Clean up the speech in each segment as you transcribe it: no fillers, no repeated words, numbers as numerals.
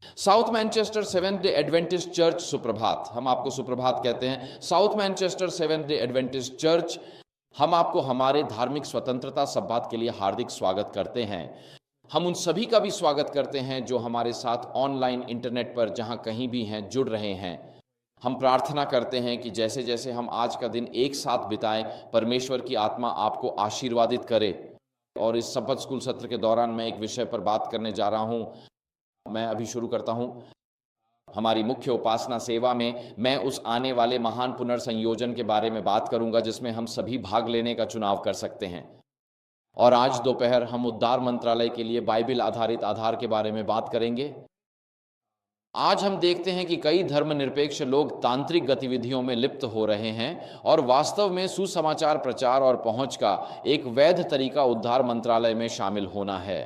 South Manchester seventh day Adventist church सुप्रभात। हम आपको सुप्रभात कहते हैं। South Manchester seventh day Adventist church, हम आपको हमारे धार्मिक स्वतंत्रता सप्ताह के लिए हार्दिक स्वागत करते हैं। हम उन सभी का भी स्वागत करते हैं जो हमारे साथ ऑनलाइन इंटरनेट पर जहां कहीं भी हैं जुड़ रहे हैं। हम प्रार्थना करते हैं कि जैसे जैसे हम आज का दिन एक साथ बिताएं, परमेश्वर की आत्मा आपको आशीर्वादित करे। और इस शपथ स्कूल सत्र के दौरान मैं एक विषय पर बात करने जा रहा हूं। मैं अभी शुरू करता हूं। हमारी मुख्य उपासना सेवा में मैं उस आने वाले महान पुनर्संयोजन के बारे में बात करूंगा जिसमें हम सभी भाग लेने का चुनाव कर सकते हैं। और आज दोपहर हम उद्धार मंत्रालय के लिए बाइबल आधारित आधार के बारे में बात करेंगे। आज हम देखते हैं कि कई धर्मनिरपेक्ष लोग तांत्रिक गतिविधियों में लिप्त हो रहे हैं और वास्तव में सुसमाचार प्रचार और पहुंच का एक वैध तरीका उद्धार मंत्रालय में शामिल होना है।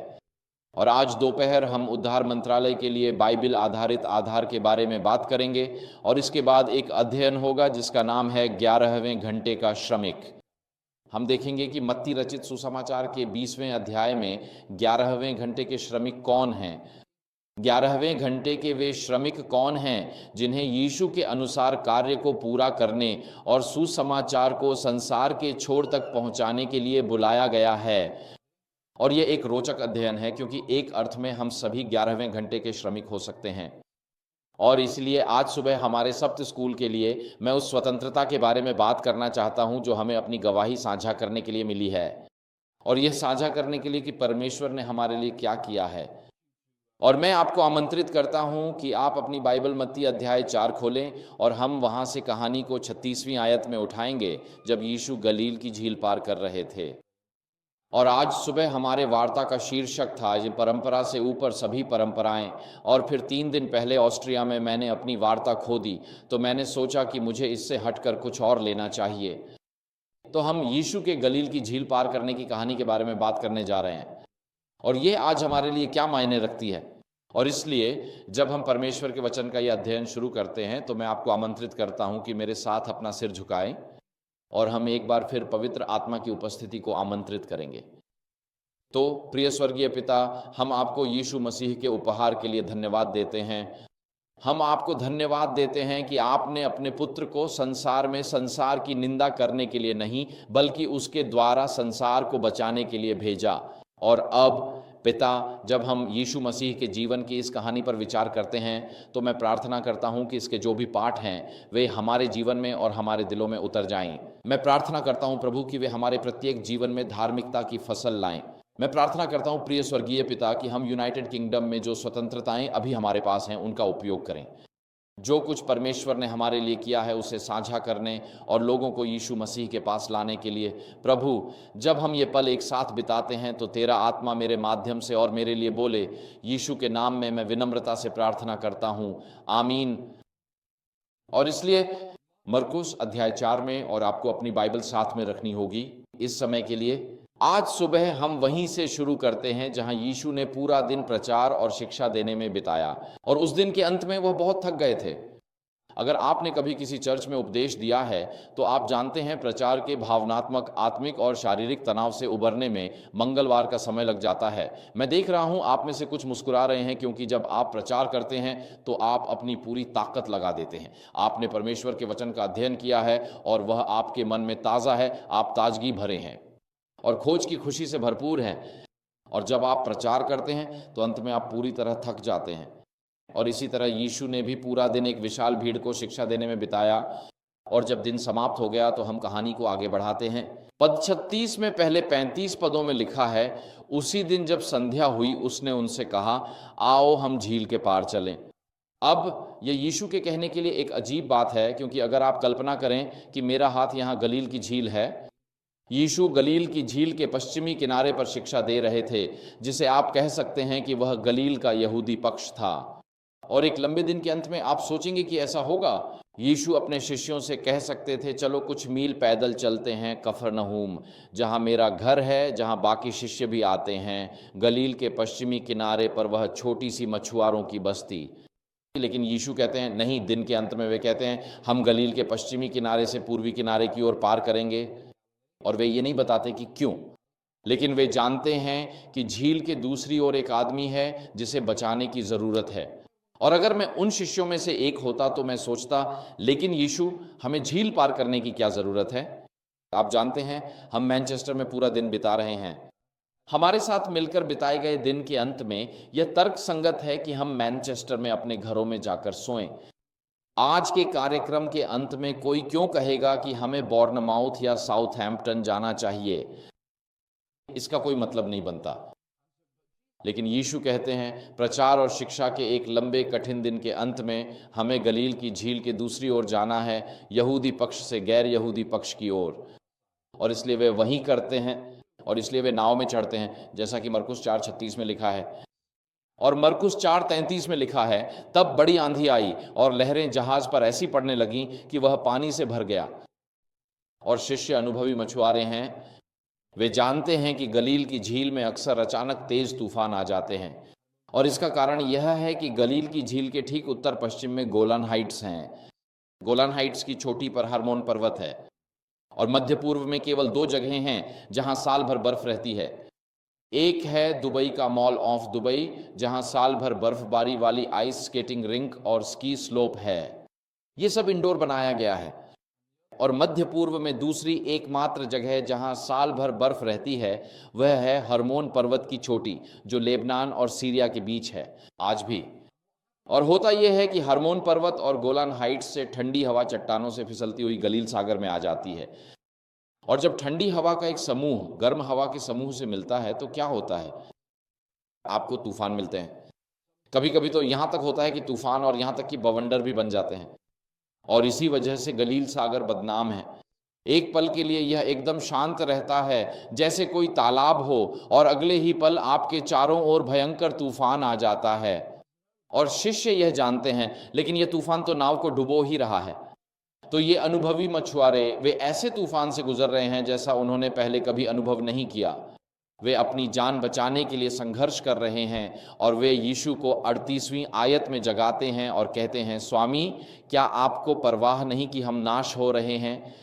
और आज दोपहर हम उद्धार मंत्रालय के लिए बाइबल आधारित आधार के बारे में बात करेंगे और इसके बाद एक अध्ययन होगा जिसका नाम है 11वें घंटे का श्रमिक। हम देखेंगे कि मत्ती रचित सुसमाचार के 20वें अध्याय में 11वें घंटे के श्रमिक कौन हैं। 11वें घंटे के वे श्रमिक कौन हैं जिन्हें यीशु के अनुसार कार्य को पूरा करने और सुसमाचार को संसार के छोर तक पहुंचाने के लिए बुलाया गया है। और ये एक रोचक अध्ययन है क्योंकि एक अर्थ में हम सभी 11वें घंटे के श्रमिक हो सकते हैं। और इसलिए आज सुबह हमारे सप्त स्कूल के लिए मैं उस स्वतंत्रता के बारे में बात करना चाहता हूं जो हमें अपनी गवाही साझा करने के लिए मिली है, और यह साझा करने के लिए कि परमेश्वर ने हमारे लिए क्या किया है। और मैं आपको आमंत्रित करता हूं कि आप अपनी बाइबल मत्ती अध्याय 4 खोलें और हम वहां से कहानी को 36वीं आयत में उठाएंगे जब यीशु गलील की झील पार कर रहे थे। और आज सुबह हमारे वार्ता का शीर्षक था ये परंपरा से ऊपर सभी परंपराएं। और फिर 3 दिन पहले ऑस्ट्रिया में मैंने अपनी वार्ता खो दी, तो मैंने सोचा कि मुझे इससे हटकर कुछ और लेना चाहिए। तो हम यीशु के गलील की झील पार करने की कहानी के बारे में बात करने जा रहे हैं और ये आज हमारे लिए क्या मायने रखती है। और इसलिए जब हम परमेश्वर के वचन का ये अध्ययन शुरू करते हैं तो मैं आपको आमंत्रित करता हूं कि मेरे साथ अपना सिर झुकाएं और हम एक बार फिर पवित्र आत्मा की उपस्थिति को आमंत्रित करेंगे। तो प्रिय स्वर्गीय पिता, हम आपको यीशु मसीह के उपहार के लिए धन्यवाद देते हैं। हम आपको धन्यवाद देते हैं कि आपने अपने पुत्र को संसार में संसार की निंदा करने के लिए नहीं बल्कि उसके द्वारा संसार को बचाने के लिए भेजा। और अब पिता, जब हम यीशु मसीह के जीवन की इस कहानी पर विचार करते हैं तो मैं प्रार्थना करता हूं कि इसके जो भी पाठ हैं वे हमारे जीवन में और हमारे दिलों में उतर जाएं। मैं प्रार्थना करता हूं प्रभु कि वे हमारे प्रत्येक जीवन में धार्मिकता की फसल लाएं। मैं प्रार्थना करता हूं प्रिय स्वर्गीय पिता कि हम यूनाइटेड किंगडम में जो स्वतंत्रताएं अभी हमारे पास हैं उनका उपयोग करें। जो कुछ परमेश्वर ने हमारे लिए किया है उसे साझा करने और लोगों को यीशु मसीह के पास लाने के लिए। प्रभु, जब हम ये पल एक साथ बिताते हैं तो तेरा आत्मा मेरे माध्यम से और मेरे लिए बोले। यीशु के नाम में मैं विनम्रता से प्रार्थना करता हूँ, आमीन। और इसलिए मरकुस अध्याय 4 में, और आपको अपनी बाइबल साथ में रखनी होगी इस समय के लिए, आज सुबह हम वहीं से शुरू करते हैं जहां यीशु ने पूरा दिन प्रचार और शिक्षा देने में बिताया और उस दिन के अंत में वह बहुत थक गए थे। अगर आपने कभी किसी चर्च में उपदेश दिया है तो आप जानते हैं प्रचार के भावनात्मक, आत्मिक और शारीरिक तनाव से उबरने में मंगलवार का समय लग जाता है। मैं देख रहा हूं आप में से कुछ मुस्कुरा रहे हैं क्योंकि जब आप प्रचार करते हैं तो आप अपनी पूरी ताकत लगा देते हैं। आपने परमेश्वर के वचन का अध्ययन किया है और वह आपके मन में ताज़ा है, आप ताजगी भरे हैं और खोज की खुशी से भरपूर हैं। और जब आप प्रचार करते हैं तो अंत में आप पूरी तरह थक जाते हैं। और इसी तरह यीशु ने भी पूरा दिन एक विशाल भीड़ को शिक्षा देने में बिताया और जब दिन समाप्त हो गया तो हम कहानी को आगे बढ़ाते हैं। पद 36 में पहले 35 पदों में लिखा है, उसी दिन जब संध्या हुई उसने उनसे कहा, आओ हम झील के पार चलें। अब ये यीशु के कहने के लिए एक अजीब बात है क्योंकि अगर आप कल्पना करें कि मेरा हाथ यहाँ गलील की झील है, यीशु गलील की झील के पश्चिमी किनारे पर शिक्षा दे रहे थे, जिसे आप कह सकते हैं कि वह गलील का यहूदी पक्ष था। और एक लंबे दिन के अंत में आप सोचेंगे कि ऐसा होगा। यीशु अपने शिष्यों से कह सकते थे, चलो कुछ मील पैदल चलते हैं कफरनहूम, जहां मेरा घर है, जहां बाकी शिष्य भी आते हैं, गलील के पश्चिमी किनारे पर वह छोटी सी मछुआरों की बस्ती। लेकिन यीशु कहते हैं नहीं, दिन के अंत में वे कहते हैं हम गलील के पश्चिमी किनारे से पूर्वी किनारे की ओर पार करेंगे। और वे ये नहीं बताते कि क्यों, लेकिन वे जानते हैं कि झील के दूसरी ओर एक आदमी है जिसे बचाने की ज़रूरत है। और अगर मैं उन शिष्यों में से एक होता तो मैं सोचता, लेकिन यीशु, हमें झील पार करने की क्या ज़रूरत है? आप जानते हैं, हम मैनचेस्टर में पूरा दिन बिता रहे हैं। हमारे साथ मिलकर बिताए गए दिन के अंत में यह तर्क संगत है कि हम मैनचेस्टर में अपने घरों में जाकर सोएं। आज के कार्यक्रम के अंत में कोई क्यों कहेगा कि हमें बॉर्नमाउथ या साउथहैम्पटन जाना चाहिए? इसका कोई मतलब नहीं बनता। लेकिन यीशु कहते हैं, प्रचार और शिक्षा के एक लंबे कठिन दिन के अंत में हमें गलील की झील के दूसरी ओर जाना है, यहूदी पक्ष से गैर यहूदी पक्ष की ओर। और इसलिए वे वहीं करते हैं, और इसलिए वे नाव में चढ़ते हैं, जैसा कि मरकुस 4:36 में लिखा है। और मरकुस 4:33 में लिखा है, तब बड़ी आंधी आई और लहरें जहाज पर ऐसी पड़ने लगीं कि वह पानी से भर गया। और शिष्य अनुभवी मछुआरे हैं, वे जानते हैं कि गलील की झील में अक्सर अचानक तेज तूफान आ जाते हैं। और इसका कारण यह है कि गलील की झील के ठीक उत्तर पश्चिम में गोलान हाइट्स हैं। गोलान हाइट्स की चोटी पर हर्मोन पर्वत है। और मध्य पूर्व में केवल 2 जगहें हैं जहां साल भर बर्फ रहती है। एक है दुबई का मॉल ऑफ दुबई, जहां साल भर बर्फबारी वाली आइस स्केटिंग रिंक और स्की स्लोप है। ये सब इंडोर बनाया गया है। और मध्य पूर्व में दूसरी एकमात्र जगह जहां साल भर बर्फ रहती है, वह है हर्मोन पर्वत की चोटी, जो लेबनान और सीरिया के बीच है आज भी। और होता यह है कि हर्मोन पर्वत और गोलान हाइट्स से ठंडी हवा चट्टानों से फिसलती हुई गलील सागर में आ जाती है। और जब ठंडी हवा का एक समूह गर्म हवा के समूह से मिलता है तो क्या होता है? आपको तूफान मिलते हैं। कभी कभी तो यहां तक होता है कि तूफान और यहां तक कि बवंडर भी बन जाते हैं। और इसी वजह से गलील सागर बदनाम है। एक पल के लिए यह एकदम शांत रहता है, जैसे कोई तालाब हो, और अगले ही पल आपके चारों ओर भयंकर तूफान आ जाता है। और शिष्य यह जानते हैं, लेकिन यह तूफान तो नाव को डुबो ही रहा है। तो ये अनुभवी मछुआरे, वे ऐसे तूफान से गुजर रहे हैं जैसा उन्होंने पहले कभी अनुभव नहीं किया। वे अपनी जान बचाने के लिए संघर्ष कर रहे हैं, और वे यीशु को 38वीं आयत में जगाते हैं और कहते हैं, स्वामी, क्या आपको परवाह नहीं कि हम नाश हो रहे हैं?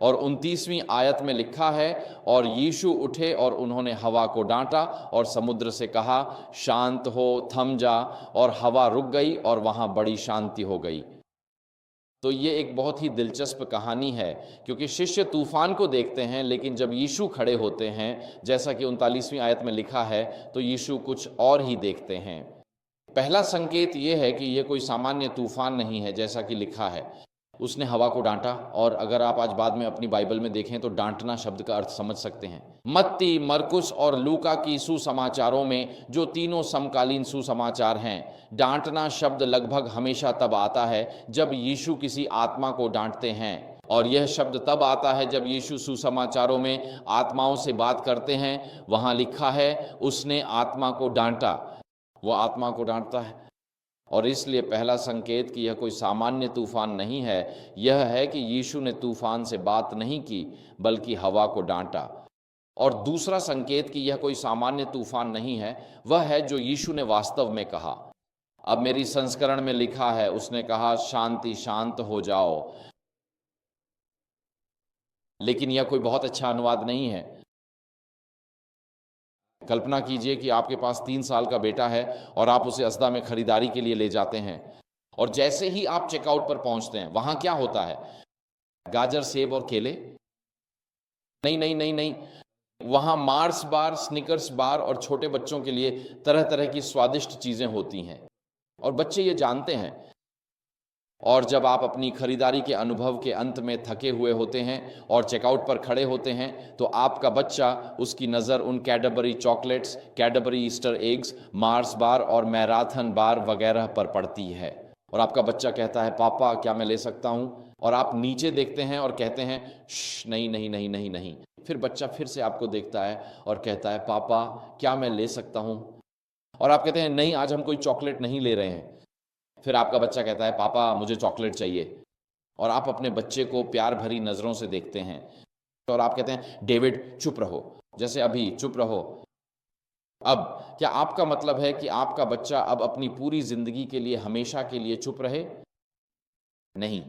और 29वीं आयत में लिखा है, और यीशु उठे और उन्होंने हवा को डांटा और समुद्र से कहा, शांत हो, थम जा। और हवा रुक गई और वहाँ बड़ी शांति हो गई। तो ये एक बहुत ही दिलचस्प कहानी है, क्योंकि शिष्य तूफान को देखते हैं, लेकिन जब यीशु खड़े होते हैं, जैसा कि 39वीं आयत में लिखा है, तो यीशु कुछ और ही देखते हैं। पहला संकेत ये है कि यह कोई सामान्य तूफान नहीं है, जैसा कि लिखा है, उसने हवा को डांटा। और अगर आप आज बाद में अपनी बाइबल में देखें तो डांटना शब्द का अर्थ समझ सकते हैं। मत्ती, मरकुस और लूका की सुसमाचारों में, जो तीनों समकालीन सुसमाचार हैं, डांटना शब्द लगभग हमेशा तब आता है जब यीशु किसी आत्मा को डांटते हैं। और यह शब्द तब आता है जब यीशु सुसमाचारों में आत्माओं से बात करते हैं। वहाँ लिखा है, उसने आत्मा को डांटा। वो आत्मा को डांटता है। और इसलिए पहला संकेत कि यह कोई सामान्य तूफान नहीं है, यह है कि यीशु ने तूफान से बात नहीं की, बल्कि हवा को डांटा। और दूसरा संकेत कि यह कोई सामान्य तूफान नहीं है, वह है जो यीशु ने वास्तव में कहा। अब मेरी संस्करण में लिखा है, उसने कहा, शांति, शांत हो जाओ। लेकिन यह कोई बहुत अच्छा अनुवाद नहीं है। कल्पना कीजिए कि आपके पास 3 साल का बेटा है और आप उसे असदा में खरीदारी के लिए ले जाते हैं, और जैसे ही आप चेकआउट पर पहुंचते हैं, वहां क्या होता है? गाजर, सेब और केले? नहीं नहीं नहीं नहीं, वहां मार्स बार, स्निकर्स बार और छोटे बच्चों के लिए तरह तरह की स्वादिष्ट चीजें होती हैं, और बच्चे ये जानते हैं। और जब आप अपनी खरीदारी के अनुभव के अंत में थके हुए होते हैं और चेकआउट पर खड़े होते हैं, तो आपका बच्चा, उसकी नज़र उन Cadbury chocolates, Cadbury Easter eggs, Mars bar और मैराथन बार वगैरह पर पड़ती है। और आपका बच्चा कहता है, पापा, क्या मैं ले सकता हूँ? और आप नीचे देखते हैं और कहते हैं, नहीं नहीं नहीं नहीं नहीं। फिर बच्चा फिर से आपको देखता है और कहता है, पापा, क्या मैं ले सकता हूँ? और आप कहते हैं, नहीं, आज हम कोई चॉकलेट नहीं ले रहे हैं। फिर आपका बच्चा कहता है, पापा, मुझे चॉकलेट चाहिए। और आप अपने बच्चे को प्यार भरी नज़रों से देखते हैं और आप कहते हैं, डेविड, चुप रहो, जैसे अभी चुप रहो। अब क्या आपका मतलब है कि आपका बच्चा अब अपनी पूरी जिंदगी के लिए, हमेशा के लिए चुप रहे? नहीं।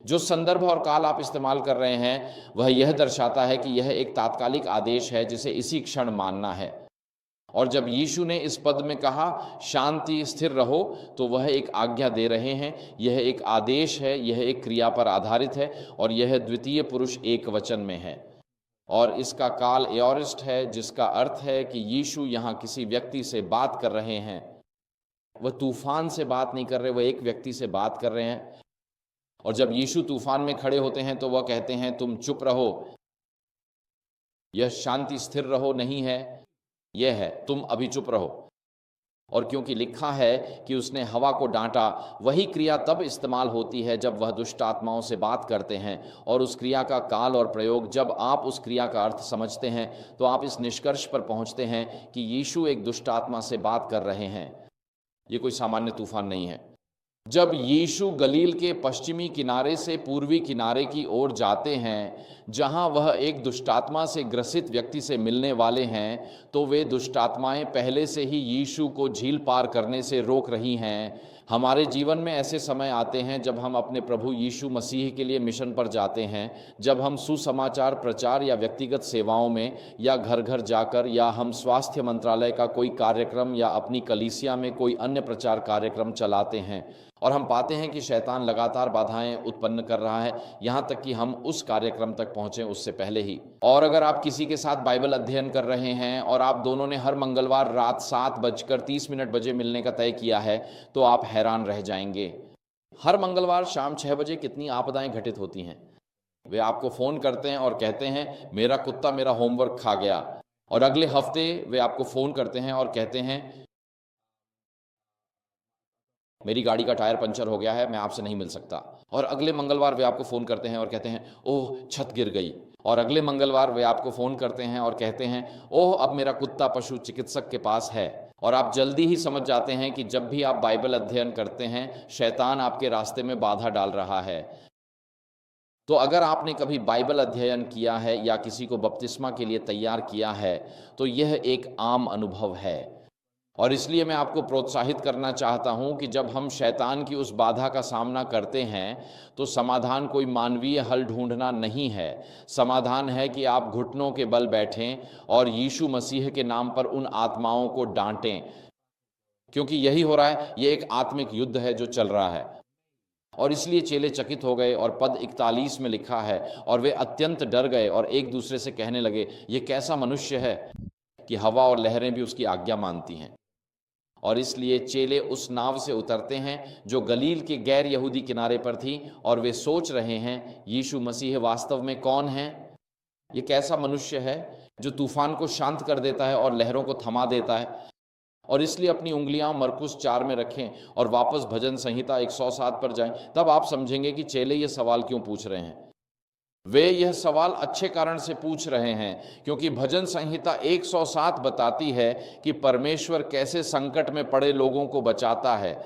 जो संदर्भ और काल आप इस्तेमाल कर रहे हैं, वह यह दर्शाता है कि यह एक तात्कालिक आदेश है जिसे इसी क्षण मानना है। और जब यीशु ने इस पद में कहा शांति स्थिर रहो, तो वह एक आज्ञा दे रहे हैं, यह एक आदेश है, यह एक क्रिया पर आधारित है और यह द्वितीय पुरुष एक वचन में है। और इसका काल एओरिस्ट है, जिसका अर्थ है कि यीशु यहाँ किसी व्यक्ति से बात कर रहे हैं। वह तूफान से बात नहीं कर रहे, वह एक व्यक्ति से बात कर रहे हैं। और जब यीशु तूफान में खड़े होते हैं तो वह कहते हैं तुम चुप रहो, यह शांति स्थिर रहो नहीं है, यह है तुम अभी चुप रहो। और क्योंकि लिखा है कि उसने हवा को डांटा, वही क्रिया तब इस्तेमाल होती है जब वह दुष्ट आत्माओं से बात करते हैं। और उस क्रिया का काल और प्रयोग, जब आप उस क्रिया का अर्थ समझते हैं तो आप इस निष्कर्ष पर पहुंचते हैं कि यीशु एक दुष्ट आत्मा से बात कर रहे हैं। ये कोई सामान्य तूफान नहीं है। जब यीशु गलील के पश्चिमी किनारे से पूर्वी किनारे की ओर जाते हैं, जहां वह एक दुष्टात्मा से ग्रसित व्यक्ति से मिलने वाले हैं, तो वे दुष्टात्माएं पहले से ही यीशु को झील पार करने से रोक रही हैं। हमारे जीवन में ऐसे समय आते हैं जब हम अपने प्रभु यीशु मसीह के लिए मिशन पर जाते हैं, जब हम सुसमाचार प्रचार या व्यक्तिगत सेवाओं में या घर घर जाकर, या हम स्वास्थ्य मंत्रालय का कोई कार्यक्रम या अपनी कलीसिया में कोई अन्य प्रचार कार्यक्रम चलाते हैं, और हम पाते हैं कि शैतान लगातार बाधाएं उत्पन्न कर रहा है, यहाँ तक कि हम उस कार्यक्रम तक पहुँचें उससे पहले ही। और अगर आप किसी के साथ बाइबल अध्ययन कर रहे हैं और आप दोनों ने हर मंगलवार रात 7:30 बजे मिलने का तय किया है, तो आप हैरान रह जाएंगे। हर मंगलवार शाम 6 बजे कितनी आपदाएं घटित होती हैं। वे आपको फ़ोन करते हैं और कहते हैं मेरा कुत्ता मेरा होमवर्क खा गया, और अगले हफ्ते वे आपको फ़ोन करते हैं और कहते हैं मेरी गाड़ी का टायर पंचर हो गया है, मैं आपसे नहीं मिल सकता। और अगले मंगलवार वे आपको फ़ोन करते हैं और कहते हैं ओह छत गिर गई। और अगले मंगलवार वे आपको फ़ोन करते हैं और कहते हैं ओह अब मेरा कुत्ता पशु चिकित्सक के पास है। और आप जल्दी ही समझ जाते हैं कि जब भी आप बाइबल अध्ययन करते हैं, शैतान आपके रास्ते में बाधा डाल रहा है। तो अगर आपने कभी बाइबल अध्ययन किया है या किसी को बपतिस्मा के लिए तैयार किया है, तो यह एक आम अनुभव है। और इसलिए मैं आपको प्रोत्साहित करना चाहता हूं कि जब हम शैतान की उस बाधा का सामना करते हैं, तो समाधान कोई मानवीय हल ढूंढना नहीं है। समाधान है कि आप घुटनों के बल बैठें और यीशु मसीह के नाम पर उन आत्माओं को डांटें, क्योंकि यही हो रहा है। ये एक आत्मिक युद्ध है जो चल रहा है। और इसलिए चेले चकित हो गए, और पद 41 में लिखा है और वे अत्यंत डर गए और एक दूसरे से कहने लगे ये कैसा मनुष्य है कि हवा और लहरें भी उसकी आज्ञा मानती हैं। और इसलिए चेले उस नाव से उतरते हैं जो गलील के गैर यहूदी किनारे पर थी, और वे सोच रहे हैं यीशु मसीह वास्तव में कौन है, ये कैसा मनुष्य है जो तूफान को शांत कर देता है और लहरों को थमा देता है। और इसलिए अपनी उंगलियां मरकुस 4 में रखें और वापस भजन संहिता 107 पर जाएं, तब आप समझेंगे कि चेले ये सवाल क्यों पूछ रहे हैं। वे यह सवाल अच्छे कारण से पूछ रहे हैं, क्योंकि भजन संहिता 107 बताती है कि परमेश्वर कैसे संकट में पड़े लोगों को बचाता है।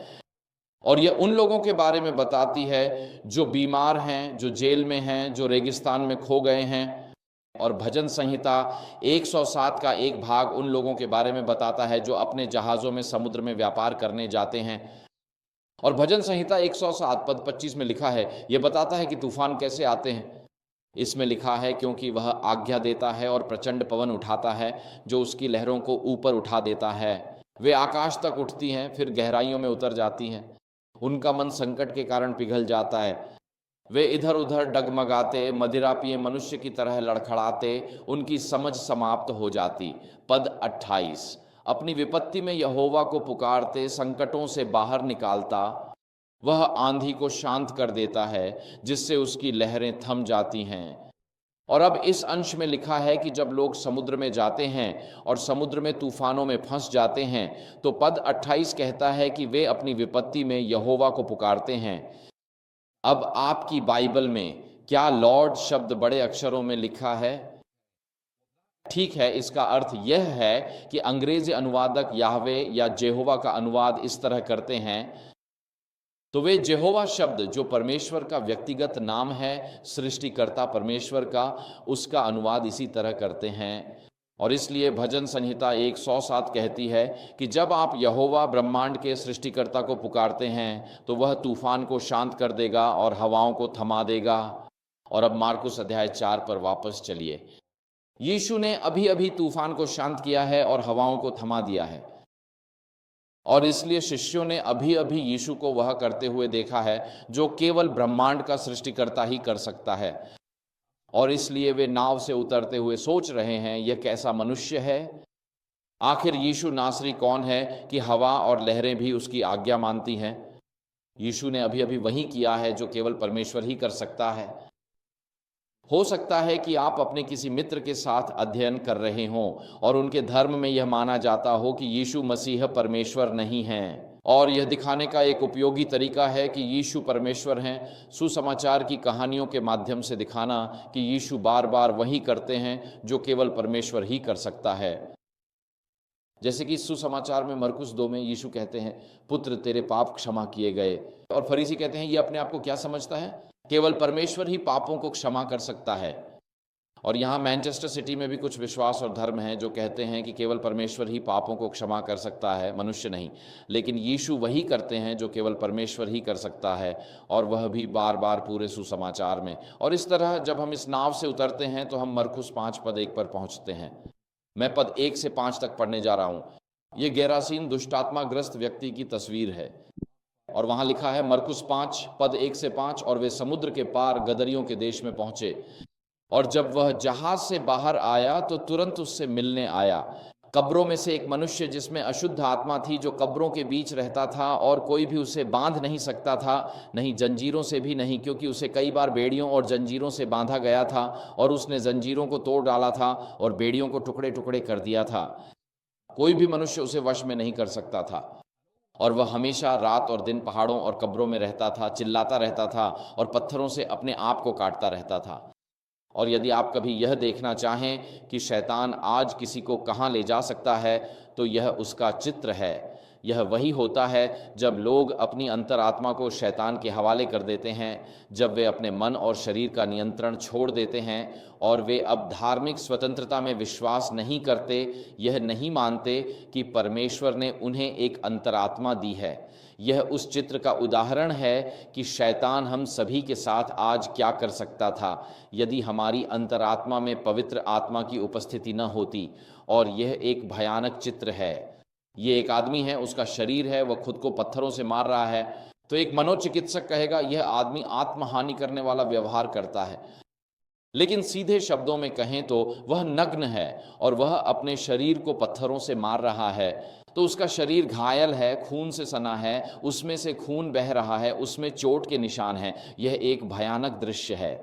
और यह उन लोगों के बारे में बताती है जो बीमार हैं, जो जेल में हैं, जो रेगिस्तान में खो गए हैं। और भजन संहिता 107 का एक भाग उन लोगों के बारे में बताता है जो अपने जहाज़ों में समुद्र में व्यापार करने जाते हैं। और भजन संहिता 107 पद 25 में लिखा है, यह बताता है कि तूफान कैसे आते हैं। इसमें लिखा है क्योंकि वह आज्ञा देता है और प्रचंड पवन उठाता है जो उसकी लहरों को ऊपर उठा देता है। वे आकाश तक उठती हैं, फिर गहराइयों में उतर जाती हैं। उनका मन संकट के कारण पिघल जाता है। वे इधर उधर डगमगाते, मदिरा पिए मनुष्य की तरह लड़खड़ाते, उनकी समझ समाप्त हो जाती। पद 28, अपनी विपत्ति में यहोवा को पुकारते, संकटों से बाहर निकालता। वह आंधी को शांत कर देता है जिससे उसकी लहरें थम जाती हैं। और अब इस अंश में लिखा है कि जब लोग समुद्र में जाते हैं और समुद्र में तूफानों में फंस जाते हैं, तो पद 28 कहता है कि वे अपनी विपत्ति में यहोवा को पुकारते हैं। अब आपकी बाइबल में क्या लॉर्ड शब्द बड़े अक्षरों में लिखा है? ठीक है, इसका अर्थ यह है कि अंग्रेजी अनुवादक याहवे या जेहोवा का अनुवाद इस तरह करते हैं, तो वे जेहोवा शब्द जो परमेश्वर का व्यक्तिगत नाम है, सृष्टिकर्ता परमेश्वर का, उसका अनुवाद इसी तरह करते हैं। और इसलिए भजन संहिता 107 कहती है कि जब आप यहोवा ब्रह्मांड के सृष्टिकर्ता को पुकारते हैं तो वह तूफान को शांत कर देगा और हवाओं को थमा देगा। और अब मार्कुस अध्याय 4 पर वापस चलिए। यीशु ने अभी अभी तूफान को शांत किया है और हवाओं को थमा दिया है, और इसलिए शिष्यों ने अभी अभी यीशु को वह करते हुए देखा है जो केवल ब्रह्मांड का सृष्टिकर्ता ही कर सकता है। और इसलिए वे नाव से उतरते हुए सोच रहे हैं, यह कैसा मनुष्य है। आखिर यीशु नासरी कौन है कि हवा और लहरें भी उसकी आज्ञा मानती हैं। यीशु ने अभी अभी वही किया है जो केवल परमेश्वर ही कर सकता है। हो सकता है कि आप अपने किसी मित्र के साथ अध्ययन कर रहे हों और उनके धर्म में यह माना जाता हो कि यीशु मसीह परमेश्वर नहीं हैं, और यह दिखाने का एक उपयोगी तरीका है कि यीशु परमेश्वर हैं, सुसमाचार की कहानियों के माध्यम से दिखाना कि यीशु बार बार वही करते हैं जो केवल परमेश्वर ही कर सकता है। जैसे कि सुसमाचार में मरकुस 2 में यीशु कहते हैं, पुत्र तेरे पाप क्षमा किए गए, और फरीसी कहते हैं, ये अपने आप को क्या समझता है, केवल परमेश्वर ही पापों को क्षमा कर सकता है। और यहाँ मैनचेस्टर सिटी में भी कुछ विश्वास और धर्म हैं जो कहते हैं कि केवल परमेश्वर ही पापों को क्षमा कर सकता है, मनुष्य नहीं। लेकिन यीशु वही करते हैं जो केवल परमेश्वर ही कर सकता है, और वह भी बार बार पूरे सुसमाचार में। और इस तरह जब हम इस नाव से उतरते हैं तो हम मरकुस 5:1 पर पहुँचते हैं। मैं पद 1 से 5 तक पढ़ने जा रहा हूँ। ये गैरासीन दुष्टात्माग्रस्त व्यक्ति की तस्वीर है, और वहाँ लिखा है मरकुस 5 पद 1 से 5, और वे समुद्र के पार गदरियों के देश में पहुँचे, और जब वह जहाज से बाहर आया तो तुरंत उससे मिलने आया कब्रों में से एक मनुष्य जिसमें अशुद्ध आत्मा थी, जो कब्रों के बीच रहता था, और कोई भी उसे बांध नहीं सकता था, नहीं जंजीरों से भी नहीं, क्योंकि उसे कई बार बेड़ियों और जंजीरों से बांधा गया था, और उसने जंजीरों को तोड़ डाला था और बेड़ियों को टुकड़े टुकड़े कर दिया था। कोई भी मनुष्य उसे वश में नहीं कर सकता था, और वह हमेशा रात और दिन पहाड़ों और कब्रों में रहता था, चिल्लाता रहता था और पत्थरों से अपने आप को काटता रहता था। और यदि आप कभी यह देखना चाहें कि शैतान आज किसी को कहाँ ले जा सकता है, तो यह उसका चित्र है। यह वही होता है जब लोग अपनी अंतरात्मा को शैतान के हवाले कर देते हैं, जब वे अपने मन और शरीर का नियंत्रण छोड़ देते हैं, और वे अब धार्मिक स्वतंत्रता में विश्वास नहीं करते, यह नहीं मानते कि परमेश्वर ने उन्हें एक अंतरात्मा दी है। यह उस चित्र का उदाहरण है कि शैतान हम सभी के साथ आज क्या कर सकता था यदि हमारी अंतरात्मा में पवित्र आत्मा की उपस्थिति न होती। और यह एक भयानक चित्र है। ये एक आदमी है, उसका शरीर है, वह खुद को पत्थरों से मार रहा है। तो एक मनोचिकित्सक कहेगा यह आदमी आत्महानि करने वाला व्यवहार करता है। लेकिन सीधे शब्दों में कहें तो वह नग्न है और वह अपने शरीर को पत्थरों से मार रहा है। तो उसका शरीर घायल है, खून से सना है, उसमें से खून बह रहा है, उसमें चोट के निशान हैं। यह एक भयानक दृश्य है।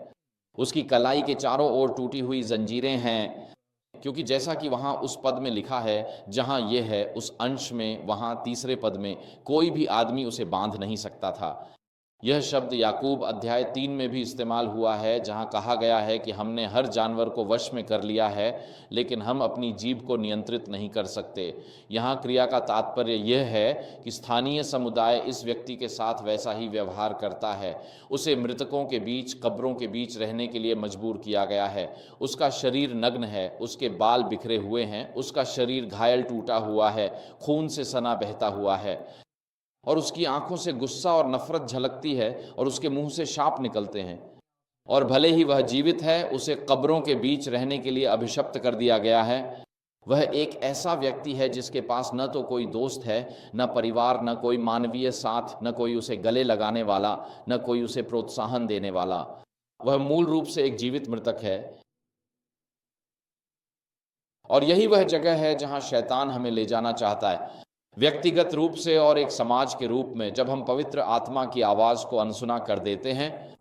उसकी कलाई के चारों ओर टूटी हुई जंजीरें हैं, क्योंकि जैसा कि वहाँ उस पद में लिखा है, जहाँ यह है उस अंश में, वहाँ तीसरे पद में कोई भी आदमी उसे बांध नहीं सकता था। यह शब्द याकूब अध्याय 3 में भी इस्तेमाल हुआ है, जहाँ कहा गया है कि हमने हर जानवर को वश में कर लिया है, लेकिन हम अपनी जीभ को नियंत्रित नहीं कर सकते। यहाँ क्रिया का तात्पर्य यह है कि स्थानीय समुदाय इस व्यक्ति के साथ वैसा ही व्यवहार करता है। उसे मृतकों के बीच, कब्रों के बीच रहने के लिए मजबूर किया गया है। उसका शरीर नग्न है, उसके बाल बिखरे हुए हैं, उसका शरीर घायल टूटा हुआ है, खून से सना बहता हुआ है, और उसकी आंखों से गुस्सा और नफरत झलकती है, और उसके मुंह से शाप निकलते हैं। और भले ही वह जीवित है, उसे कब्रों के बीच रहने के लिए अभिशप्त कर दिया गया है। वह एक ऐसा व्यक्ति है जिसके पास न तो कोई दोस्त है, न परिवार, न कोई मानवीय साथ, न कोई उसे गले लगाने वाला, न कोई उसे प्रोत्साहन देने वाला। वह मूल रूप से एक जीवित मृतक है। और यही वह जगह है जहां शैतान हमें ले जाना चाहता है, व्यक्तिगत रूप से और एक समाज के रूप में। जब हम पवित्र आत्मा की आवाज को अनसुना कर देते हैं,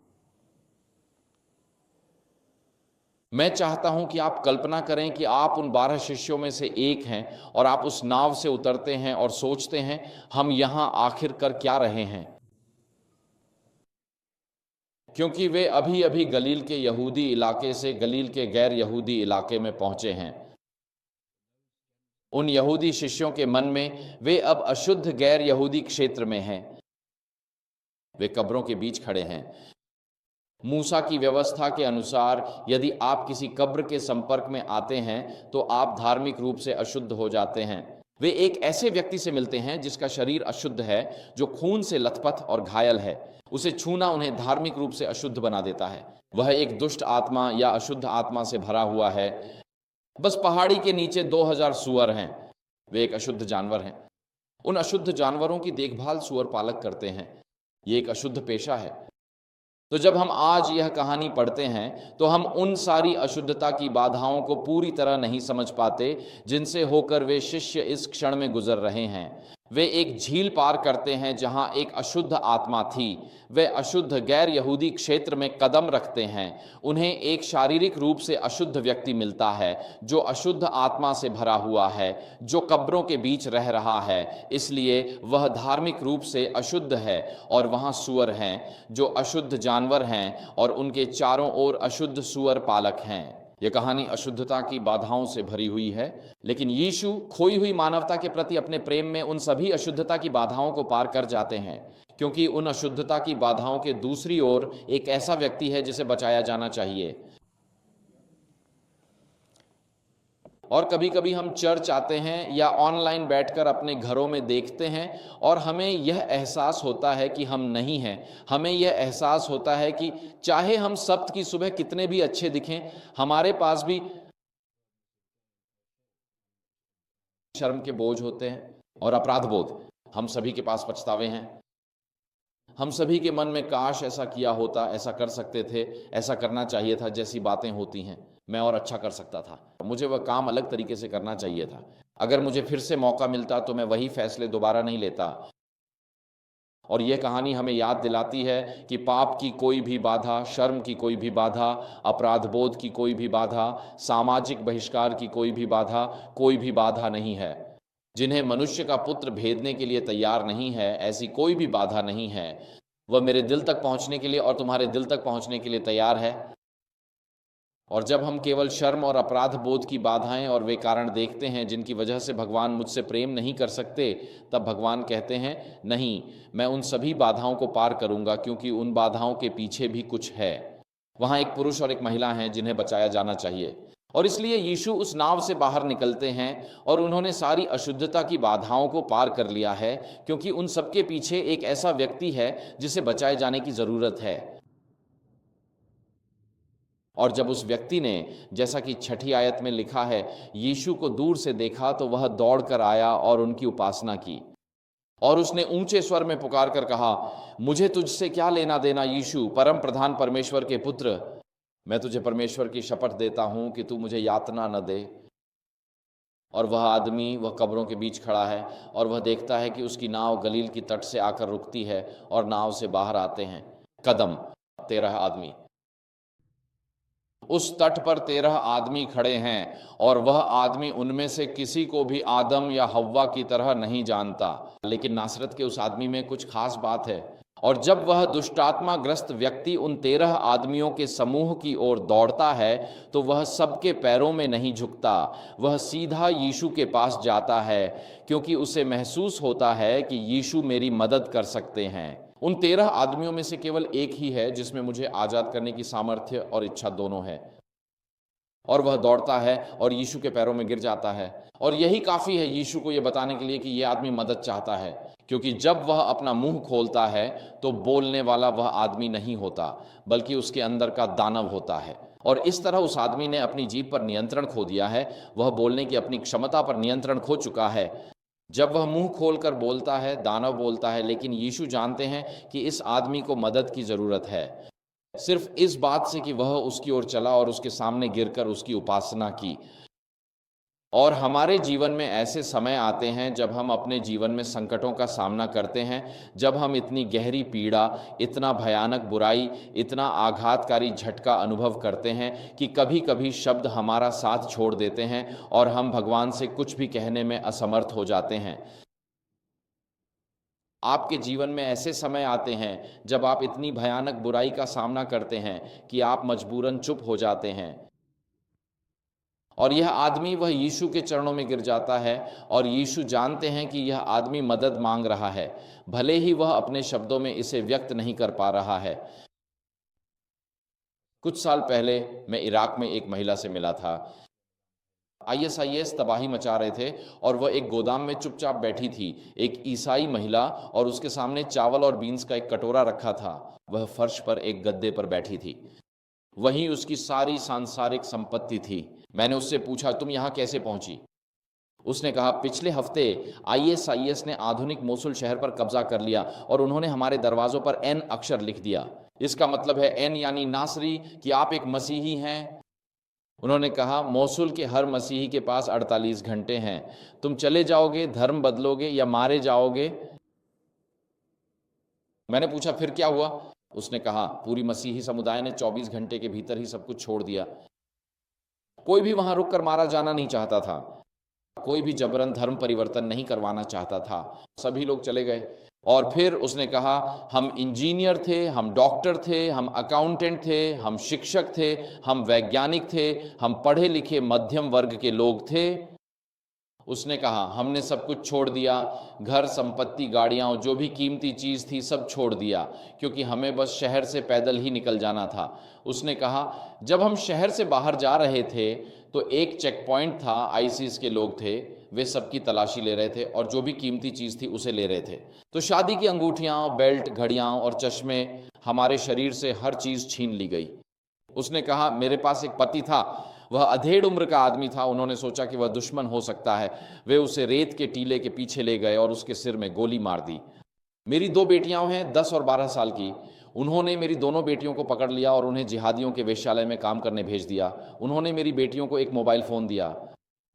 मैं चाहता हूं कि आप कल्पना करें कि आप उन 12 शिष्यों में से एक हैं, और आप उस नाव से उतरते हैं और सोचते हैं, हम यहां आखिर कर क्या रहे हैं। क्योंकि वे अभी अभी गलील के यहूदी इलाके से गलील के गैर यहूदी इलाके में पहुंचे हैं। उन यहूदी शिष्यों के मन में वे अब अशुद्ध गैर यहूदी क्षेत्र में हैं। वे कब्रों के बीच खड़े हैं। मूसा की व्यवस्था के अनुसार यदि आप किसी कब्र के संपर्क में आते हैं तो आप धार्मिक रूप से अशुद्ध हो जाते हैं। वे एक ऐसे व्यक्ति से मिलते हैं जिसका शरीर अशुद्ध है, जो खून से लथपथ और घायल है। उसे छूना उन्हें धार्मिक रूप से अशुद्ध बना देता है। वह एक दुष्ट आत्मा या अशुद्ध आत्मा से भरा हुआ है। बस पहाड़ी के नीचे 2000 सूअर हैं, वे एक अशुद्ध जानवर हैं। उन अशुद्ध जानवरों की देखभाल सूअर पालक करते हैं। ये एक अशुद्ध पेशा है। तो जब हम आज यह कहानी पढ़ते हैं तो हम उन सारी अशुद्धता की बाधाओं को पूरी तरह नहीं समझ पाते जिनसे होकर वे शिष्य इस क्षण में गुजर रहे हैं। वे एक झील पार करते हैं जहां एक अशुद्ध आत्मा थी। वे अशुद्ध गैर यहूदी क्षेत्र में कदम रखते हैं। उन्हें एक शारीरिक रूप से अशुद्ध व्यक्ति मिलता है जो अशुद्ध आत्मा से भरा हुआ है, जो कब्रों के बीच रह रहा है, इसलिए वह धार्मिक रूप से अशुद्ध है। और वहाँ सूअर हैं जो अशुद्ध जानवर हैं और उनके चारों ओर अशुद्ध सूअर पालक हैं। यह कहानी अशुद्धता की बाधाओं से भरी हुई है, लेकिन यीशु खोई हुई मानवता के प्रति अपने प्रेम में उन सभी अशुद्धता की बाधाओं को पार कर जाते हैं, क्योंकि उन अशुद्धता की बाधाओं के दूसरी ओर एक ऐसा व्यक्ति है जिसे बचाया जाना चाहिए। और कभी कभी हम चर्च आते हैं या ऑनलाइन बैठकर अपने घरों में देखते हैं और हमें यह एहसास होता है कि हम नहीं हैं। हमें यह एहसास होता है कि चाहे हम सब्त की सुबह कितने भी अच्छे दिखें, हमारे पास भी शर्म के बोझ होते हैं और अपराध बोध। हम सभी के पास पछतावे हैं। हम सभी के मन में काश ऐसा किया होता, ऐसा कर सकते थे, ऐसा करना चाहिए था जैसी बातें होती हैं। मैं और अच्छा कर सकता था, मुझे वह काम अलग तरीके से करना चाहिए था। अगर मुझे फिर से मौका मिलता तो मैं वही फैसले दोबारा नहीं लेता। और यह कहानी हमें याद दिलाती है कि पाप की कोई भी बाधा, शर्म की कोई भी बाधा, अपराध बोध की कोई भी बाधा, सामाजिक बहिष्कार की कोई भी बाधा, कोई भी बाधा नहीं है जिन्हें मनुष्य का पुत्र भेदने के लिए तैयार नहीं है। ऐसी कोई भी बाधा नहीं है। वह मेरे दिल तक पहुंचने के लिए और तुम्हारे दिल तक पहुंचने के लिए तैयार है। और जब हम केवल शर्म और अपराध बोध की बाधाएं और वे कारण देखते हैं जिनकी वजह से भगवान मुझसे प्रेम नहीं कर सकते, तब भगवान कहते हैं, नहीं, मैं उन सभी बाधाओं को पार करूंगा, क्योंकि उन बाधाओं के पीछे भी कुछ है। वहाँ एक पुरुष और एक महिला हैं जिन्हें बचाया जाना चाहिए। और इसलिए यीशु उस नाव से बाहर निकलते हैं और उन्होंने सारी अशुद्धता की बाधाओं को पार कर लिया है, क्योंकि उन सबके पीछे एक ऐसा व्यक्ति है जिसे बचाए जाने की ज़रूरत है। और जब उस व्यक्ति ने, जैसा कि 6ठी आयत में लिखा है, यीशु को दूर से देखा तो वह दौड़कर आया और उनकी उपासना की। और उसने ऊंचे स्वर में पुकार कर कहा, मुझे तुझसे क्या लेना देना यीशु, परम प्रधान परमेश्वर के पुत्र। मैं तुझे परमेश्वर की शपथ देता हूं कि तू मुझे यातना न दे। और वह आदमी, वह कब्रों के बीच खड़ा है और वह देखता है कि उसकी नाव गलील की तट से आकर रुकती है और नाव से बाहर आते हैं कदम 13 आदमी। उस तट पर 13 आदमी खड़े हैं और वह आदमी उनमें से किसी को भी आदम या हव्वा की तरह नहीं जानता, लेकिन नासरत के उस आदमी में कुछ खास बात है। और जब वह दुष्टात्मा ग्रस्त व्यक्ति उन 13 आदमियों के समूह की ओर दौड़ता है तो वह सबके पैरों में नहीं झुकता, वह सीधा यीशु के पास जाता है, क्योंकि उसे महसूस होता है कि यीशु मेरी मदद कर सकते हैं। उन 13 आदमियों में से केवल एक ही है जिसमें मुझे आज़ाद करने की सामर्थ्य और इच्छा दोनों है। और वह दौड़ता है और यीशु के पैरों में गिर जाता है। और यही काफ़ी है यीशु को यह बताने के लिए कि यह आदमी मदद चाहता है, क्योंकि जब वह अपना मुंह खोलता है तो बोलने वाला वह आदमी नहीं होता, बल्कि उसके अंदर का दानव होता है। और इस तरह उस आदमी ने अपनी जीभ पर नियंत्रण खो दिया है। वह बोलने की अपनी क्षमता पर नियंत्रण खो चुका है। जब वह मुंह खोलकर बोलता है, दानव बोलता है, लेकिन यीशु जानते हैं कि इस आदमी को मदद की ज़रूरत है, सिर्फ इस बात से कि वह उसकी ओर चला और उसके सामने गिरकर उसकी उपासना की। और हमारे जीवन में ऐसे समय आते हैं जब हम अपने जीवन में संकटों का सामना करते हैं, जब हम इतनी गहरी पीड़ा, इतना भयानक बुराई, इतना आघातकारी झटका अनुभव करते हैं कि कभी कभी शब्द हमारा साथ छोड़ देते हैं और हम भगवान से कुछ भी कहने में असमर्थ हो जाते हैं। आपके जीवन में ऐसे समय आते हैं जब आप इतनी भयानक बुराई का सामना करते हैं कि आप मजबूरन चुप हो जाते हैं। और यह आदमी, वह यीशु के चरणों में गिर जाता है और यीशु जानते हैं कि यह आदमी मदद मांग रहा है, भले ही वह अपने शब्दों में इसे व्यक्त नहीं कर पा रहा है। कुछ साल पहले मैं इराक में एक महिला से मिला था। ISIS तबाही मचा रहे थे और वह एक गोदाम में चुपचाप बैठी थी, एक ईसाई महिला, और उसके सामने चावल और बीन्स का एक कटोरा रखा था। वह फर्श पर एक गद्दे पर बैठी थी। वहीं उसकी सारी सांसारिक संपत्ति थी। मैंने उससे पूछा, तुम यहाँ कैसे पहुंची? उसने कहा, पिछले हफ्ते ISIS ने आधुनिक मोसुल शहर पर कब्जा कर लिया और उन्होंने हमारे दरवाजों पर N अक्षर लिख दिया। इसका मतलब है N यानी नासरी, कि आप एक मसीही हैं। उन्होंने कहा, मोसुल के हर मसीही के पास 48 घंटे हैं। तुम चले जाओगे, धर्म बदलोगे या मारे जाओगे? मैंने पूछा, फिर क्या हुआ? उसने कहा, पूरी मसीही समुदाय ने 24 घंटे के भीतर ही सब कुछ छोड़ दिया। कोई भी वहां रुककर मारा जाना नहीं चाहता था, कोई भी जबरन धर्म परिवर्तन नहीं करवाना चाहता था। सभी लोग चले गए। और फिर उसने कहा, हम इंजीनियर थे, हम डॉक्टर थे, हम अकाउंटेंट थे, हम शिक्षक थे, हम वैज्ञानिक थे, हम पढ़े लिखे मध्यम वर्ग के लोग थे। उसने कहा, हमने सब कुछ छोड़ दिया, घर, संपत्ति, गाड़ियाँ, जो भी कीमती चीज़ थी सब छोड़ दिया, क्योंकि हमें बस शहर से पैदल ही निकल जाना था। उसने कहा, जब हम शहर से बाहर जा रहे थे तो एक चेक पॉइंट था, ISIS के लोग थे, वे सबकी तलाशी ले रहे थे और जो भी कीमती चीज़ थी उसे ले रहे थे। तो शादी की अंगूठियाँ, बेल्ट, घड़ियाँ और चश्मे, हमारे शरीर से हर चीज़ छीन ली गई। उसने कहा, मेरे पास एक पति था, वह अधेड़ उम्र का आदमी था। उन्होंने सोचा कि वह दुश्मन हो सकता है। वे उसे रेत के टीले के पीछे ले गए और उसके सिर में गोली मार दी। मेरी 2 बेटियां हैं, 10 और 12 साल की। उन्होंने मेरी दोनों बेटियों को पकड़ लिया और उन्हें जिहादियों के वेश्यालय में काम करने भेज दिया। उन्होंने मेरी बेटियों को एक मोबाइल फ़ोन दिया।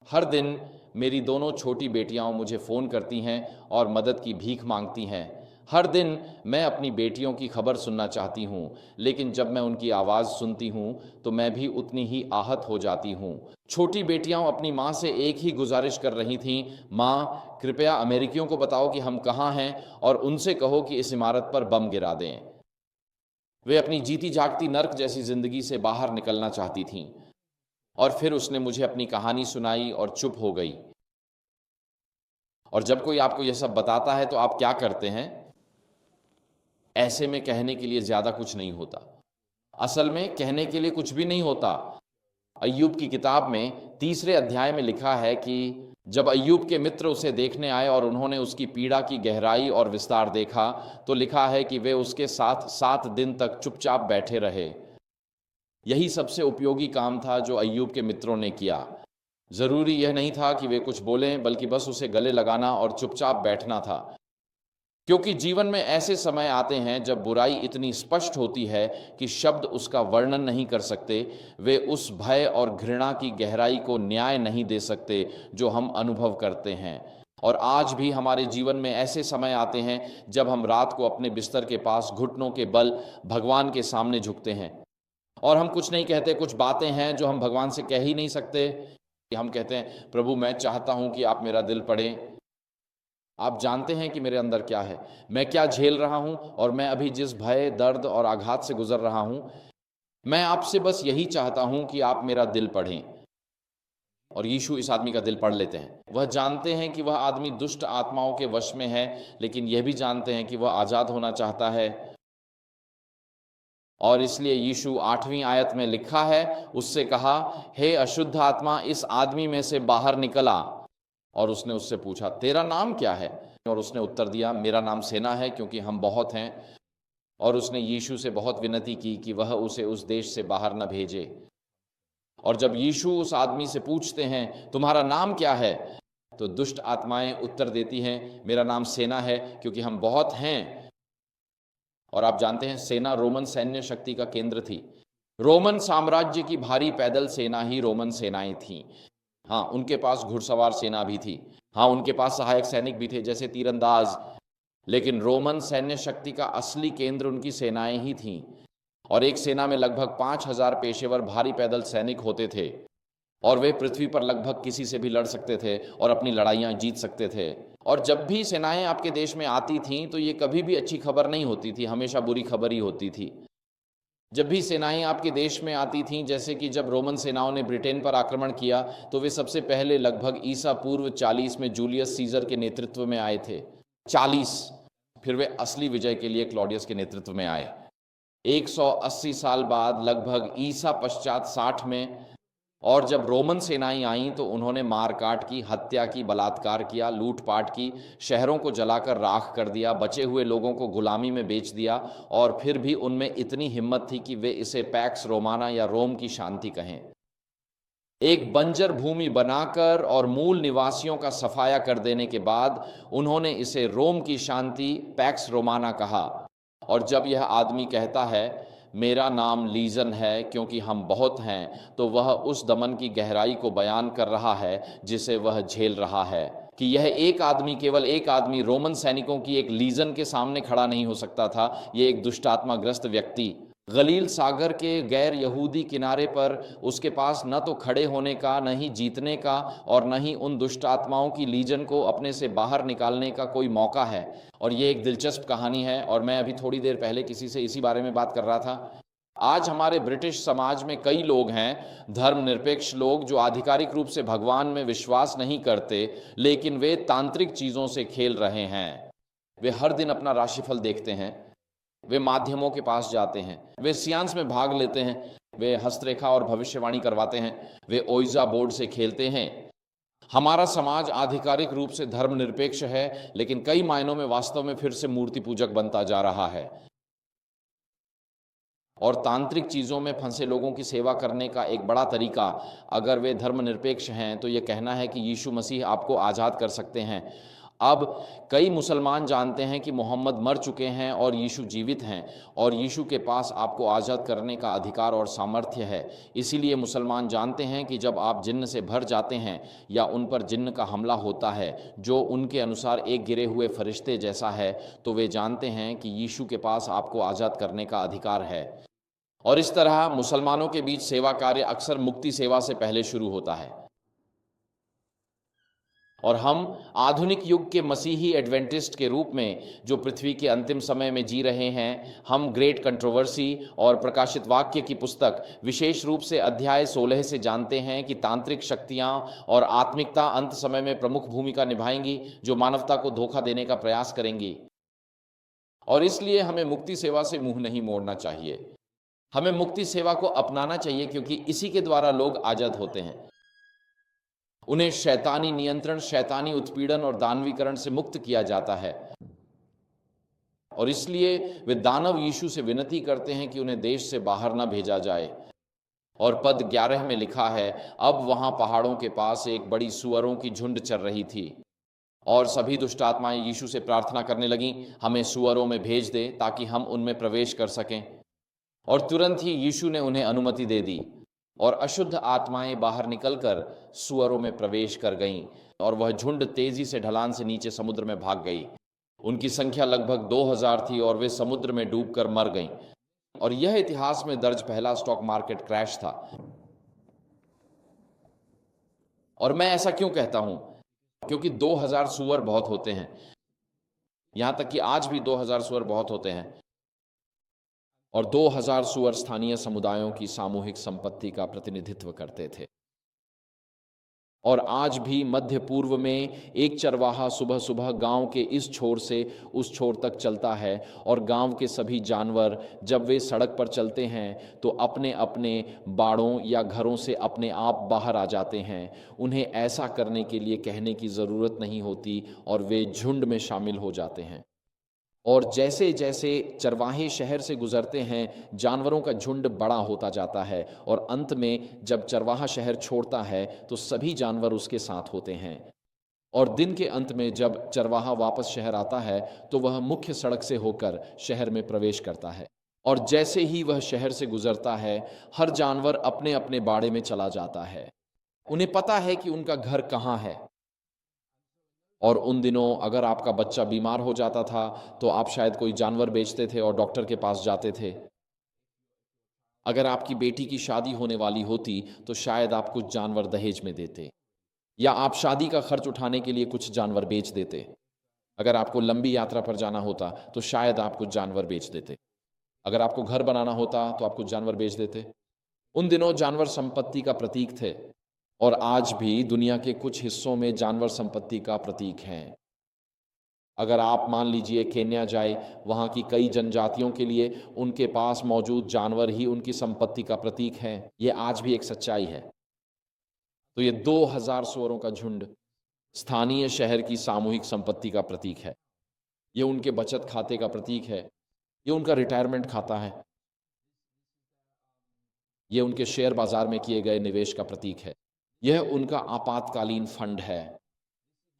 हर दिन मेरी दोनों छोटी बेटियां मुझे फ़ोन करती हैं और मदद की भीख मांगती हैं। हर दिन मैं अपनी बेटियों की खबर सुनना चाहती हूँ, लेकिन जब मैं उनकी आवाज़ सुनती हूँ तो मैं भी उतनी ही आहत हो जाती हूँ। छोटी बेटियां अपनी माँ से एक ही गुजारिश कर रही थीं, माँ, कृपया अमेरिकियों को बताओ कि हम कहाँ हैं और उनसे कहो कि इस इमारत पर बम गिरा दें। वे अपनी जीती जागती नर्क जैसी ज़िंदगी से बाहर निकलना चाहती थीं। और फिर उसने मुझे अपनी कहानी सुनाई और चुप हो गई। और जब कोई आपको यह सब बताता है तो आप क्या करते हैं? ऐसे में कहने के लिए ज़्यादा कुछ नहीं होता। असल में कहने के लिए कुछ भी नहीं होता। अय्यूब की किताब में 3 अध्याय में लिखा है कि जब अय्यूब के मित्र उसे देखने आए और उन्होंने उसकी पीड़ा की गहराई और विस्तार देखा, तो लिखा है कि वे उसके साथ 7 दिन तक चुपचाप बैठे रहे। यही सबसे उपयोगी काम था जो अय्यूब के मित्रों ने किया। ज़रूरी यह नहीं था कि वे कुछ बोलें, बल्कि बस उसे गले लगाना और चुपचाप बैठना था। क्योंकि जीवन में ऐसे समय आते हैं जब बुराई इतनी स्पष्ट होती है कि शब्द उसका वर्णन नहीं कर सकते। वे उस भय और घृणा की गहराई को न्याय नहीं दे सकते जो हम अनुभव करते हैं। और आज भी हमारे जीवन में ऐसे समय आते हैं जब हम रात को अपने बिस्तर के पास घुटनों के बल भगवान के सामने झुकते हैं और हम कुछ नहीं कहते। कुछ बातें हैं जो हम भगवान से कह ही नहीं सकते। हम कहते हैं, प्रभु मैं चाहता हूं कि आप मेरा दिल पढ़ें। आप जानते हैं कि मेरे अंदर क्या है, मैं क्या झेल रहा हूं और मैं अभी जिस भय, दर्द और आघात से गुजर रहा हूं, मैं आपसे बस यही चाहता हूं कि आप मेरा दिल पढ़ें। और यीशु इस आदमी का दिल पढ़ लेते हैं। वह जानते हैं कि वह आदमी दुष्ट आत्माओं के वश में है, लेकिन यह भी जानते हैं कि वह आज़ाद होना चाहता है। और इसलिए यीशु 8वीं आयत में लिखा है, उससे कहा, हे अशुद्ध आत्मा, इस आदमी में से बाहर निकल आ। और उसने उससे पूछा, तेरा नाम क्या है? और उसने उत्तर दिया, मेरा नाम सेना है, क्योंकि हम बहुत हैं। और उसने यीशु से बहुत विनती की कि वह उसे उस देश से बाहर न भेजे। और जब यीशु उस आदमी से पूछते हैं, तुम्हारा नाम क्या है? तो दुष्ट आत्माएं उत्तर देती हैं, मेरा नाम सेना है, क्योंकि हम बहुत हैं। और आप जानते हैं, सेना रोमन सैन्य शक्ति का केंद्र थी। रोमन साम्राज्य की भारी पैदल सेना ही रोमन सेनाएं थीं। हाँ, उनके पास घुड़सवार सेना भी थी। हाँ, उनके पास सहायक सैनिक भी थे, जैसे तीरंदाज। लेकिन रोमन सैन्य शक्ति का असली केंद्र उनकी सेनाएं ही थीं। और एक सेना में लगभग 5000 पेशेवर भारी पैदल सैनिक होते थे और वे पृथ्वी पर लगभग किसी से भी लड़ सकते थे और अपनी लड़ाइयाँ जीत सकते थे। और जब भी सेनाएं आपके देश में आती थीं तो ये कभी भी अच्छी खबर नहीं होती थी, हमेशा बुरी खबर ही होती थी। जब भी सेनाएं आपके देश में आती थीं, जैसे कि जब रोमन सेनाओं ने ब्रिटेन पर आक्रमण किया, तो वे सबसे पहले लगभग ईसा पूर्व 40 में जूलियस सीजर के नेतृत्व में आए थे। 40। फिर वे असली विजय के लिए क्लॉडियस के नेतृत्व में आए। 180 साल बाद लगभग ईसा पश्चात 60 में और जब रोमन सेनाएं आईं तो उन्होंने मारकाट की, हत्या की, बलात्कार किया, लूटपाट की, शहरों को जलाकर राख कर दिया, बचे हुए लोगों को गुलामी में बेच दिया। और फिर भी उनमें इतनी हिम्मत थी कि वे इसे पैक्स रोमाना या रोम की शांति कहें। एक बंजर भूमि बनाकर और मूल निवासियों का सफाया कर देने के बाद उन्होंने इसे रोम की शांति, पैक्स रोमाना कहा। और जब यह आदमी कहता है मेरा नाम लीजन है क्योंकि हम बहुत हैं, तो वह उस दमन की गहराई को बयान कर रहा है जिसे वह झेल रहा है। कि यह एक आदमी, केवल एक आदमी रोमन सैनिकों की एक लीजन के सामने खड़ा नहीं हो सकता था। ये एक दुष्टात्माग्रस्त व्यक्ति गलील सागर के गैर यहूदी किनारे पर, उसके पास न तो खड़े होने का, न ही जीतने का, और न ही उन दुष्ट आत्माओं की लीजन को अपने से बाहर निकालने का कोई मौका है। और ये एक दिलचस्प कहानी है, और मैं अभी थोड़ी देर पहले किसी से इसी बारे में बात कर रहा था। आज हमारे ब्रिटिश समाज में कई लोग हैं, धर्मनिरपेक्ष लोग, जो आधिकारिक रूप से भगवान में विश्वास नहीं करते, लेकिन वे तांत्रिक चीज़ों से खेल रहे हैं। वे हर दिन अपना राशिफल देखते हैं, वे माध्यमों के पास जाते हैं, वे सियांस में भाग लेते हैं, वे हस्तरेखा और भविष्यवाणी करवाते हैं, वे ओइजा बोर्ड से खेलते हैं। हमारा समाज आधिकारिक रूप से धर्मनिरपेक्ष है, लेकिन कई मायनों में वास्तव में फिर से मूर्ति पूजक बनता जा रहा है। और तांत्रिक चीज़ों में फंसे लोगों की सेवा करने का एक बड़ा तरीका, अगर वे धर्मनिरपेक्ष हैं, तो ये कहना है कि यीशु मसीह आपको आज़ाद कर सकते हैं। अब कई मुसलमान जानते हैं कि मोहम्मद मर चुके हैं और यीशु जीवित हैं, और यीशु के पास आपको आज़ाद करने का अधिकार और सामर्थ्य है। इसीलिए मुसलमान जानते हैं कि जब आप जिन्न से भर जाते हैं या उन पर जिन्न का हमला होता है, जो उनके अनुसार एक गिरे हुए फरिश्ते जैसा है, तो वे जानते हैं कि यीशु के पास आपको आज़ाद करने का अधिकार है। और इस तरह मुसलमानों के बीच सेवा कार्य अक्सर मुक्ति सेवा से पहले शुरू होता है। और हम आधुनिक युग के मसीही एडवेंटिस्ट के रूप में, जो पृथ्वी के अंतिम समय में जी रहे हैं, हम ग्रेट कंट्रोवर्सी और प्रकाशित वाक्य की पुस्तक, विशेष रूप से अध्याय 16 से जानते हैं कि तांत्रिक शक्तियां और आत्मिकता अंत समय में प्रमुख भूमिका निभाएंगी, जो मानवता को धोखा देने का प्रयास करेंगी। और इसलिए हमें मुक्ति सेवा से मुंह नहीं मोड़ना चाहिए। हमें मुक्ति सेवा को अपनाना चाहिए, क्योंकि इसी के द्वारा लोग आज़ाद होते हैं। उन्हें शैतानी नियंत्रण, शैतानी उत्पीड़न और दानवीकरण से मुक्त किया जाता है। और इसलिए वे दानव यीशु से विनती करते हैं कि उन्हें देश से बाहर न भेजा जाए। और पद 11 में लिखा है, अब वहां पहाड़ों के पास एक बड़ी सुअरों की झुंड चल रही थी, और सभी दुष्ट आत्माएं यीशु से प्रार्थना करने लगीं, हमें सुअरों में भेज दे ताकि हम उनमें प्रवेश कर सकें। और तुरंत ही यीशु ने उन्हें अनुमति दे दी, और अशुद्ध आत्माएं बाहर निकलकर सुअरों में प्रवेश कर गईं, और वह झुंड तेजी से ढलान से नीचे समुद्र में भाग गई। उनकी संख्या लगभग 2000 थी, और वे समुद्र में डूबकर मर गईं। और यह इतिहास में दर्ज पहला स्टॉक मार्केट क्रैश था। और मैं ऐसा क्यों कहता हूं? क्योंकि 2000 सुअर बहुत होते हैं। यहां तक कि आज भी 2000 सुअर बहुत होते हैं, और 2000 सुअर स्थानीय समुदायों की सामूहिक संपत्ति का प्रतिनिधित्व करते थे। और आज भी मध्य पूर्व में एक चरवाहा सुबह सुबह गांव के इस छोर से उस छोर तक चलता है, और गांव के सभी जानवर जब वे सड़क पर चलते हैं तो अपने अपने बाड़ों या घरों से अपने आप बाहर आ जाते हैं। उन्हें ऐसा करने के लिए कहने की ज़रूरत नहीं होती, और वे झुंड में शामिल हो जाते हैं। और जैसे जैसे चरवाहे शहर से गुजरते हैं, जानवरों का झुंड बड़ा होता जाता है, और अंत में जब चरवाहा शहर छोड़ता है तो सभी जानवर उसके साथ होते हैं। और दिन के अंत में जब चरवाहा वापस शहर आता है तो वह मुख्य सड़क से होकर शहर में प्रवेश करता है। और जैसे ही वह शहर से गुजरता है, हर जानवर अपने अपने बाड़े में चला जाता है। उन्हें पता है कि उनका घर कहाँ है। और उन दिनों अगर आपका बच्चा बीमार हो जाता था तो आप शायद कोई जानवर बेचते थे और डॉक्टर के पास जाते थे। अगर आपकी बेटी की शादी होने वाली होती तो शायद आप कुछ जानवर दहेज में देते, या आप शादी का खर्च उठाने के लिए कुछ जानवर बेच देते। अगर आपको लंबी यात्रा पर जाना होता तो शायद आप कुछ जानवर बेच देते। अगर आपको घर बनाना होता तो आप कुछ जानवर बेच देते। उन दिनों जानवर संपत्ति का प्रतीक थे, और आज भी दुनिया के कुछ हिस्सों में जानवर संपत्ति का प्रतीक हैं। अगर आप मान लीजिए केन्या जाए, वहाँ की कई जनजातियों के लिए उनके पास मौजूद जानवर ही उनकी संपत्ति का प्रतीक हैं। ये आज भी एक सच्चाई है। तो ये 2000 सूअरों का झुंड स्थानीय शहर की सामूहिक संपत्ति का प्रतीक है। ये उनके बचत खाते का प्रतीक है। ये उनका रिटायरमेंट खाता है। ये उनके शेयर बाजार में किए गए निवेश का प्रतीक है। यह उनका आपातकालीन फंड है।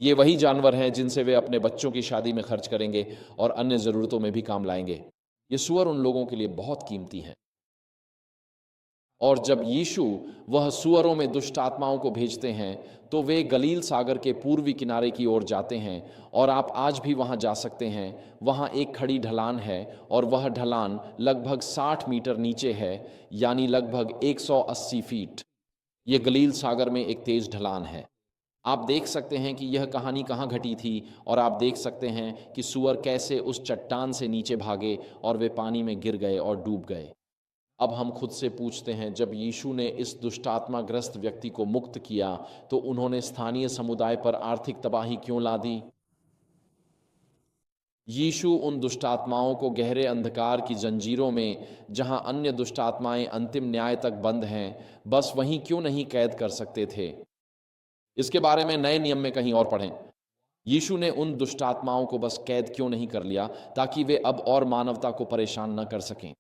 ये वही जानवर हैं जिनसे वे अपने बच्चों की शादी में खर्च करेंगे और अन्य ज़रूरतों में भी काम लाएंगे। ये सूअर उन लोगों के लिए बहुत कीमती हैं। और जब यीशु वह सूअरों में दुष्ट आत्माओं को भेजते हैं तो वे गलील सागर के पूर्वी किनारे की ओर जाते हैं और आप आज भी वहां जा सकते हैं। वहां एक खड़ी ढलान है और वह ढलान लगभग 60 मीटर नीचे है, यानी लगभग 180 फीट। ये गलील सागर में एक तेज ढलान है। आप देख सकते हैं कि यह कहानी कहाँ घटी थी और आप देख सकते हैं कि सूअर कैसे उस चट्टान से नीचे भागे और वे पानी में गिर गए और डूब गए। अब हम खुद से पूछते हैं, जब यीशु ने इस दुष्टात्माग्रस्त व्यक्ति को मुक्त किया तो उन्होंने स्थानीय समुदाय पर आर्थिक तबाही क्यों ला दी? यीशु उन दुष्टात्माओं को गहरे अंधकार की जंजीरों में, जहां अन्य दुष्टात्माएं अंतिम न्याय तक बंद हैं, बस वहीं क्यों नहीं कैद कर सकते थे? इसके बारे में नए नियम में कहीं और पढ़ें। यीशु ने उन दुष्टात्माओं को बस कैद क्यों नहीं कर लिया ताकि वे अब और मानवता को परेशान न कर सकें?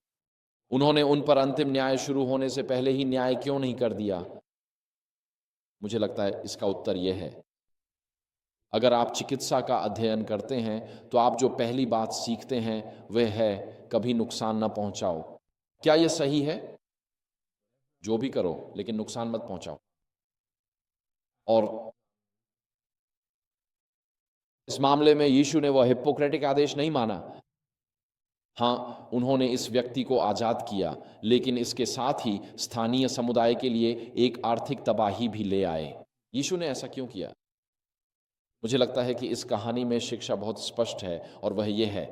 उन्होंने उन पर अंतिम न्याय शुरू होने से पहले ही न्याय क्यों नहीं कर दिया? मुझे लगता है इसका उत्तर यह है, अगर आप चिकित्सा का अध्ययन करते हैं तो आप जो पहली बात सीखते हैं वह है कभी नुकसान न पहुंचाओ। क्या यह सही है? जो भी करो लेकिन नुकसान मत पहुंचाओ। और इस मामले में यीशु ने वह हिप्पोक्रेटिक आदेश नहीं माना। हाँ, उन्होंने इस व्यक्ति को आज़ाद किया, लेकिन इसके साथ ही स्थानीय समुदाय के लिए एक आर्थिक तबाही भी ले आए। यीशु ने ऐसा क्यों किया? मुझे लगता है कि इस कहानी में शिक्षा बहुत स्पष्ट है और वह यह है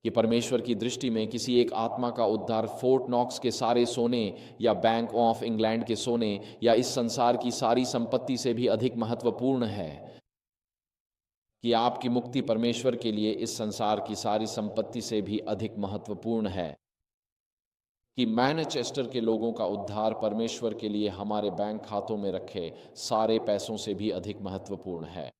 कि परमेश्वर की दृष्टि में किसी एक आत्मा का उद्धार फोर्ट नॉक्स के सारे सोने या बैंक ऑफ इंग्लैंड के सोने या इस संसार की सारी संपत्ति से भी अधिक महत्वपूर्ण है। कि आपकी मुक्ति परमेश्वर के लिए इस संसार की सारी संपत्ति से भी अधिक महत्वपूर्ण है। कि मैनचेस्टर के लोगों का उद्धार परमेश्वर के लिए हमारे बैंक खातों में रखे सारे पैसों से भी अधिक महत्वपूर्ण है।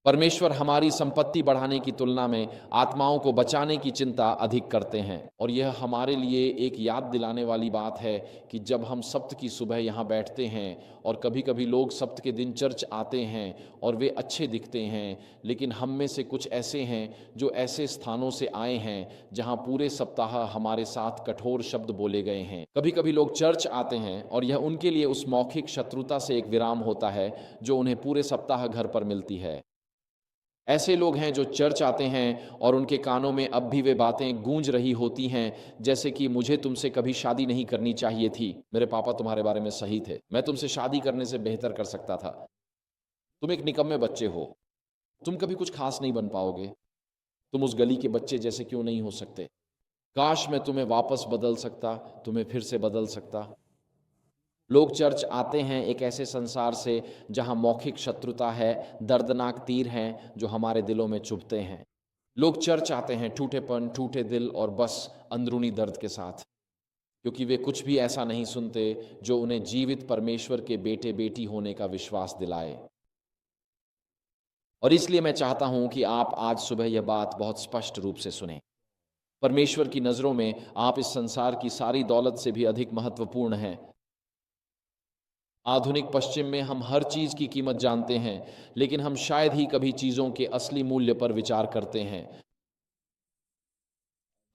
परमेश्वर हमारी संपत्ति बढ़ाने की तुलना में आत्माओं को बचाने की चिंता अधिक करते हैं। और यह हमारे लिए एक याद दिलाने वाली बात है कि जब हम सप्त की सुबह यहाँ बैठते हैं, और कभी कभी लोग सप्त के दिन चर्च आते हैं और वे अच्छे दिखते हैं, लेकिन हम में से कुछ ऐसे हैं जो ऐसे स्थानों से आए हैं जहाँ पूरे सप्ताह हमारे साथ कठोर शब्द बोले गए हैं। कभी कभी लोग चर्च आते हैं और यह उनके लिए उस मौखिक शत्रुता से एक विराम होता है जो उन्हें पूरे सप्ताह घर पर मिलती है। ऐसे लोग हैं जो चर्च आते हैं और उनके कानों में अब भी वे बातें गूंज रही होती हैं, जैसे कि मुझे तुमसे कभी शादी नहीं करनी चाहिए थी, मेरे पापा तुम्हारे बारे में सही थे, मैं तुमसे शादी करने से बेहतर कर सकता था, तुम एक निकम्मे बच्चे हो, तुम कभी कुछ खास नहीं बन पाओगे, तुम उस गली के बच्चे जैसे क्यों नहीं हो सकते, काश मैं तुम्हें वापस बदल सकता, तुम्हें फिर से बदल सकता। लोग चर्च आते हैं एक ऐसे संसार से जहां मौखिक शत्रुता है, दर्दनाक तीर हैं जो हमारे दिलों में चुभते हैं। लोग चर्च आते हैं टूटेपन, टूटे दिल और बस अंदरूनी दर्द के साथ, क्योंकि वे कुछ भी ऐसा नहीं सुनते जो उन्हें जीवित परमेश्वर के बेटे बेटी होने का विश्वास दिलाए। और इसलिए मैं चाहता हूं कि आप आज सुबह यह बात बहुत स्पष्ट रूप से सुनें। परमेश्वर की नज़रों में आप इस संसार की सारी दौलत से भी अधिक महत्वपूर्ण हैं। आधुनिक पश्चिम में हम हर चीज़ की कीमत जानते हैं, लेकिन हम शायद ही कभी चीज़ों के असली मूल्य पर विचार करते हैं।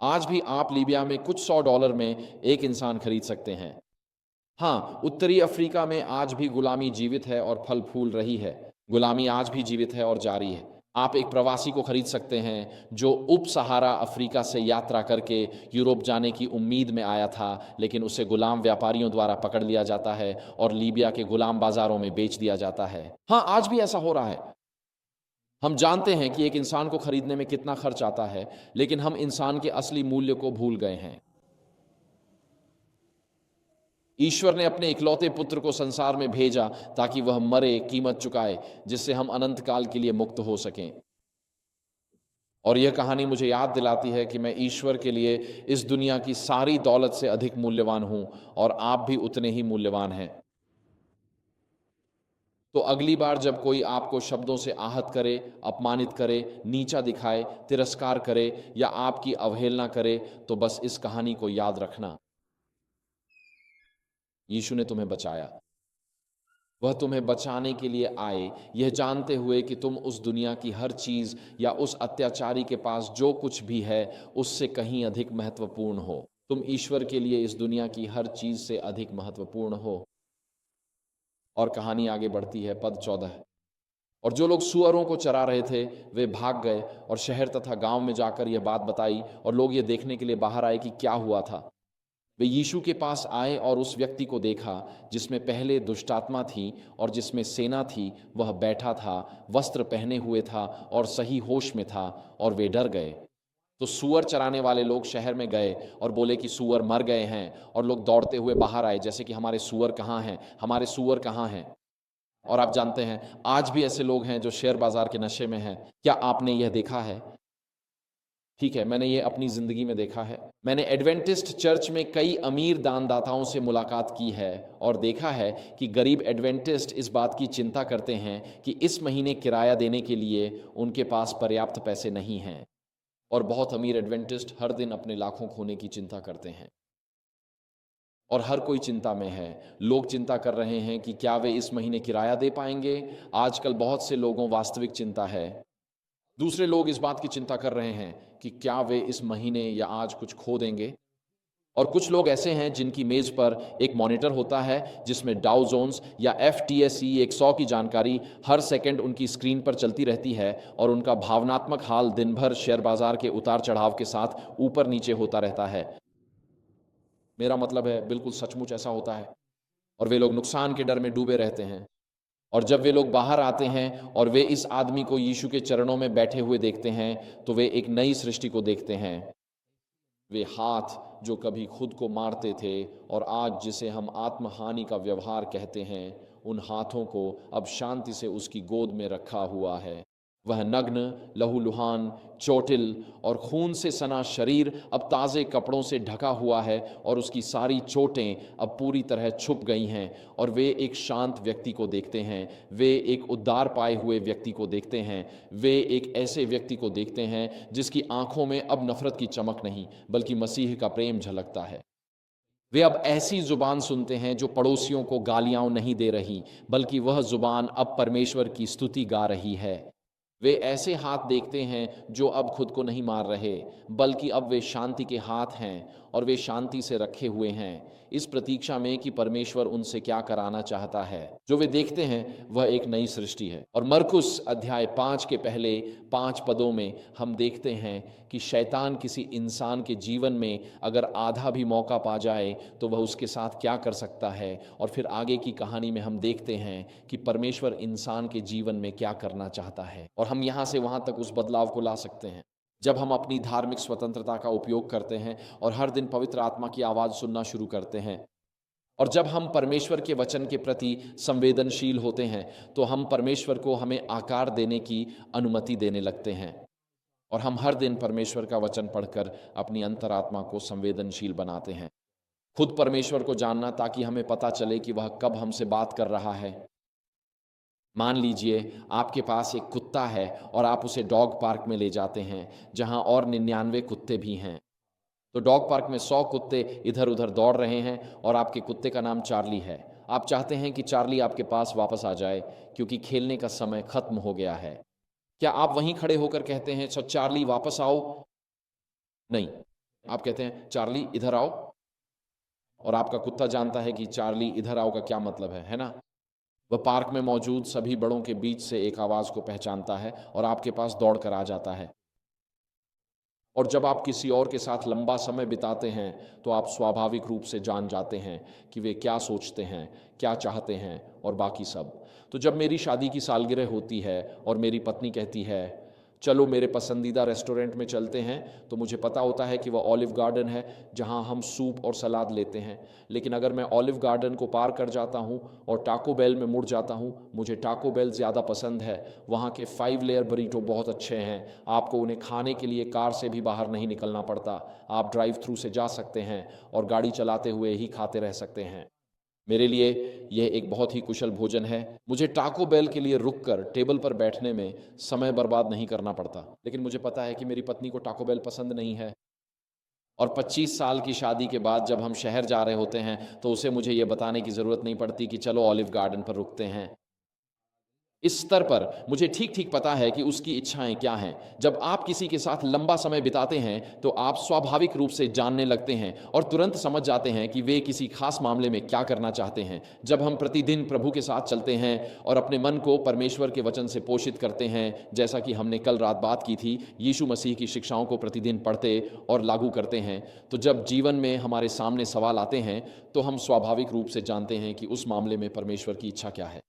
आज भी आप लीबिया में कुछ $100 में एक इंसान खरीद सकते हैं। हाँ, उत्तरी अफ्रीका में आज भी गुलामी जीवित है और फल फूल रही है। गुलामी आज भी जीवित है और जारी है। आप एक प्रवासी को खरीद सकते हैं जो उप सहारा अफ्रीका से यात्रा करके यूरोप जाने की उम्मीद में आया था, लेकिन उसे गुलाम व्यापारियों द्वारा पकड़ लिया जाता है और लीबिया के गुलाम बाजारों में बेच दिया जाता है। हाँ, आज भी ऐसा हो रहा है। हम जानते हैं कि एक इंसान को खरीदने में कितना खर्च आता है, लेकिन हम इंसान के असली मूल्य को भूल गए हैं। ईश्वर ने अपने इकलौते पुत्र को संसार में भेजा ताकि वह मरे, कीमत चुकाए, जिससे हम अनंत काल के लिए मुक्त हो सकें। और यह कहानी मुझे याद दिलाती है कि मैं ईश्वर के लिए इस दुनिया की सारी दौलत से अधिक मूल्यवान हूं और आप भी उतने ही मूल्यवान हैं। तो अगली बार जब कोई आपको शब्दों से आहत करे, अपमानित करे, नीचा दिखाए, तिरस्कार करे या आपकी अवहेलना करे, तो बस इस कहानी को याद रखना, यीशु ने तुम्हें बचाया। वह तुम्हें बचाने के लिए आए, यह जानते हुए कि तुम उस दुनिया की हर चीज़ या उस अत्याचारी के पास जो कुछ भी है उससे कहीं अधिक महत्वपूर्ण हो। तुम ईश्वर के लिए इस दुनिया की हर चीज़ से अधिक महत्वपूर्ण हो। और कहानी आगे बढ़ती है, पद 14। और जो लोग सूअरों को चरा रहे थे वे भाग गए और शहर तथा गांव में जाकर यह बात बताई, और लोग ये देखने के लिए बाहर आए कि क्या हुआ था। वे यीशु के पास आए और उस व्यक्ति को देखा जिसमें पहले दुष्टात्मा थी और जिसमें सेना थी, वह बैठा था, वस्त्र पहने हुए था और सही होश में था, और वे डर गए। तो सूअर चराने वाले लोग शहर में गए और बोले कि सूअर मर गए हैं, और लोग दौड़ते हुए बाहर आए जैसे कि हमारे सूअर कहाँ हैं, हमारे सूअर कहाँ हैं। और आप जानते हैं आज भी ऐसे लोग हैं जो शेयर बाजार के नशे में हैं। क्या आपने यह देखा है? ठीक है, मैंने ये अपनी ज़िंदगी में देखा है। मैंने एडवेंटिस्ट चर्च में कई अमीर दानदाताओं से मुलाकात की है और देखा है कि गरीब एडवेंटिस्ट इस बात की चिंता करते हैं कि इस महीने किराया देने के लिए उनके पास पर्याप्त पैसे नहीं हैं। और बहुत अमीर एडवेंटिस्ट हर दिन अपने लाखों खोने की चिंता करते हैं। और हर कोई चिंता में है। लोग चिंता कर रहे हैं कि क्या वे इस महीने किराया दे पाएंगे। आजकल बहुत से लोगों वास्तविक चिंता है। दूसरे लोग इस बात की चिंता कर रहे हैं कि क्या वे इस महीने या आज कुछ खो देंगे। और कुछ लोग ऐसे हैं जिनकी मेज पर एक मॉनिटर होता है जिसमें डाउ जोन्स या FTSE 100 की जानकारी हर सेकंड उनकी स्क्रीन पर चलती रहती है, और उनका भावनात्मक हाल दिन भर शेयर बाजार के उतार चढ़ाव के साथ ऊपर नीचे होता रहता है। मेरा मतलब है बिल्कुल सचमुच ऐसा होता है। और वे लोग नुकसान के डर में डूबे रहते हैं। और जब वे लोग बाहर आते हैं और वे इस आदमी को यीशु के चरणों में बैठे हुए देखते हैं, तो वे एक नई सृष्टि को देखते हैं। वे हाथ जो कभी खुद को मारते थे और आज जिसे हम आत्महानि का व्यवहार कहते हैं, उन हाथों को अब शांति से उसकी गोद में रखा हुआ है। वह नग्न, लहूलुहान, चोटिल और खून से सना शरीर अब ताज़े कपड़ों से ढका हुआ है, और उसकी सारी चोटें अब पूरी तरह छुप गई हैं। और वे एक शांत व्यक्ति को देखते हैं, वे एक उद्धार पाए हुए व्यक्ति को देखते हैं, वे एक ऐसे व्यक्ति को देखते हैं जिसकी आंखों में अब नफरत की चमक नहीं बल्कि मसीह का प्रेम झलकता है। वे अब ऐसी जुबान सुनते हैं जो पड़ोसियों को गालियां नहीं दे रही, बल्कि वह जुबान अब परमेश्वर की स्तुति गा रही है। वे ऐसे हाथ देखते हैं जो अब खुद को नहीं मार रहे, बल्कि अब वे शांति के हाथ हैं, और वे शांति से रखे हुए हैं इस प्रतीक्षा में कि परमेश्वर उनसे क्या कराना चाहता है। जो वे देखते हैं वह एक नई सृष्टि है। और मरकुस अध्याय 5 के पहले 5 पदों में हम देखते हैं कि शैतान किसी इंसान के जीवन में अगर आधा भी मौका पा जाए तो वह उसके साथ क्या कर सकता है। और फिर आगे की कहानी में हम देखते हैं कि परमेश्वर इंसान के जीवन में क्या करना चाहता है, और हम यहाँ से वहाँ तक उस बदलाव को ला सकते हैं जब हम अपनी धार्मिक स्वतंत्रता का उपयोग करते हैं और हर दिन पवित्र आत्मा की आवाज़ सुनना शुरू करते हैं। और जब हम परमेश्वर के वचन के प्रति संवेदनशील होते हैं तो हम परमेश्वर को हमें आकार देने की अनुमति देने लगते हैं, और हम हर दिन परमेश्वर का वचन पढ़कर अपनी अंतरात्मा को संवेदनशील बनाते हैं। खुद परमेश्वर को जानना ताकि हमें पता चले कि वह कब हमसे बात कर रहा है। मान लीजिए आपके पास एक कुत्ता है और आप उसे डॉग पार्क में ले जाते हैं जहां और 99 कुत्ते भी हैं। तो डॉग पार्क में 100 कुत्ते इधर उधर दौड़ रहे हैं और आपके कुत्ते का नाम चार्ली है। आप चाहते हैं कि चार्ली आपके पास वापस आ जाए क्योंकि खेलने का समय खत्म हो गया है। क्या आप वहीं खड़े होकर कहते हैं सो चार्ली वापस आओ? नहीं, आप कहते हैं चार्ली इधर आओ। और आपका कुत्ता जानता है कि चार्ली इधर आओ का क्या मतलब है ना? वह पार्क में मौजूद सभी बड़ों के बीच से एक आवाज़ को पहचानता है और आपके पास दौड़ कर आ जाता है। और जब आप किसी और के साथ लंबा समय बिताते हैं तो आप स्वाभाविक रूप से जान जाते हैं कि वे क्या सोचते हैं, क्या चाहते हैं और बाकी सब। तो जब मेरी शादी की सालगिरह होती है और मेरी पत्नी कहती है चलो मेरे पसंदीदा रेस्टोरेंट में चलते हैं, तो मुझे पता होता है कि वह ऑलिव गार्डन है जहां हम सूप और सलाद लेते हैं। लेकिन अगर मैं ऑलिव गार्डन को पार कर जाता हूं और टाको बेल में मुड़ जाता हूं, मुझे टाको बेल ज़्यादा पसंद है। वहां के 5 लेयर बरीटो बहुत अच्छे हैं। आपको उन्हें खाने के लिए कार से भी बाहर नहीं निकलना पड़ता। आप ड्राइव थ्रू से जा सकते हैं और गाड़ी चलाते हुए ही खाते रह सकते हैं। मेरे लिए यह एक बहुत ही कुशल भोजन है। मुझे टाको बेल के लिए रुककर टेबल पर बैठने में समय बर्बाद नहीं करना पड़ता। लेकिन मुझे पता है कि मेरी पत्नी को टाको बेल पसंद नहीं है, और 25 साल की शादी के बाद जब हम शहर जा रहे होते हैं तो उसे मुझे ये बताने की ज़रूरत नहीं पड़ती कि चलो ऑलिव गार्डन पर रुकते हैं। इस स्तर पर मुझे ठीक-ठीक पता है कि उसकी इच्छाएँ क्या हैं। जब आप किसी के साथ लंबा समय बिताते हैं, तो आप स्वाभाविक रूप से जानने लगते हैं और तुरंत समझ जाते हैं कि वे किसी खास मामले में क्या करना चाहते हैं। जब हम प्रतिदिन प्रभु के साथ चलते हैं और अपने मन को परमेश्वर के वचन से पोषित करते हैं, जैसा कि हमने कल रात बात की थी, यीशु मसीह की शिक्षाओं को प्रतिदिन पढ़ते और लागू करते हैं, तो जब जीवन में हमारे सामने सवाल आते हैं, तो हम स्वाभाविक रूप से जानते हैं कि उस मामले में परमेश्वर की इच्छा क्या है।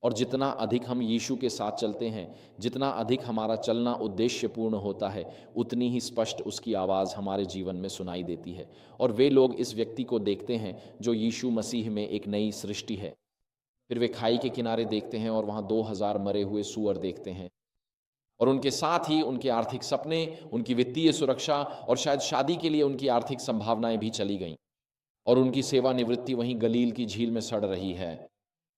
और जितना अधिक हम यीशु के साथ चलते हैं, जितना अधिक हमारा चलना उद्देश्यपूर्ण होता है, उतनी ही स्पष्ट उसकी आवाज़ हमारे जीवन में सुनाई देती है। और वे लोग इस व्यक्ति को देखते हैं जो यीशु मसीह में एक नई सृष्टि है। फिर वे खाई के किनारे देखते हैं और वहाँ 2000 मरे हुए सूअर देखते हैं, और उनके साथ ही उनके आर्थिक सपने, उनकी वित्तीय सुरक्षा और शायद शादी के लिए उनकी आर्थिक संभावनाएं भी चली गईं, और उनकी सेवानिवृत्ति वहीं गलील की झील में सड़ रही है।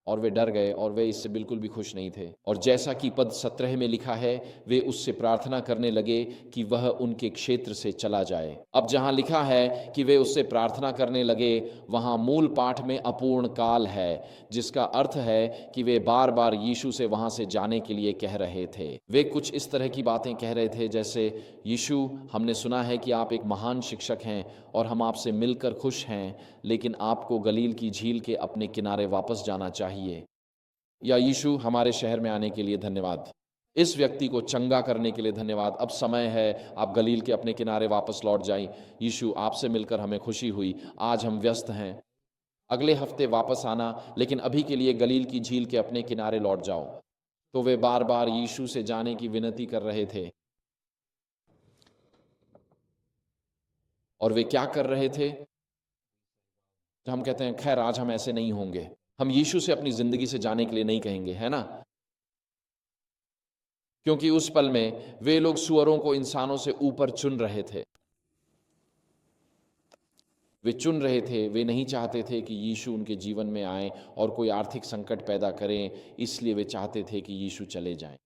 और वे डर गए और वे इससे बिल्कुल भी खुश नहीं थे। और जैसा कि पद 17 में लिखा है, वे उससे प्रार्थना करने लगे कि वह उनके क्षेत्र से चला जाए। अब जहाँ लिखा है कि वे उससे प्रार्थना करने लगे, वहाँ मूल पाठ में अपूर्ण काल है, जिसका अर्थ है कि वे बार बार यीशु से वहाँ से जाने के लिए कह रहे थे। वे कुछ इस तरह की बातें कह रहे थे जैसे, यीशु, हमने सुना है कि आप एक महान शिक्षक हैं और हम आपसे मिलकर खुश हैं, लेकिन आपको गलील की झील के अपने किनारे वापस जाना चाहिए। या यीशु, हमारे शहर में आने के लिए धन्यवाद, इस व्यक्ति को चंगा करने के लिए धन्यवाद, अब समय है आप गलील के अपने किनारे वापस लौट जाएं। यीशु, आपसे मिलकर हमें खुशी हुई, आज हम व्यस्त हैं, अगले हफ्ते वापस आना, लेकिन अभी के लिए गलील की झील के अपने किनारे लौट जाओ। तो वे बार बार यीशु से जाने की विनती कर रहे थे। और वे क्या कर रहे थे? हम कहते हैं खैर आज हम ऐसे नहीं होंगे, हम यीशु से अपनी जिंदगी से जाने के लिए नहीं कहेंगे, है ना? क्योंकि उस पल में वे लोग सुअरों को इंसानों से ऊपर चुन रहे थे। वे चुन रहे थे, वे नहीं चाहते थे कि यीशु उनके जीवन में आए और कोई आर्थिक संकट पैदा करें, इसलिए वे चाहते थे कि यीशु चले जाएं।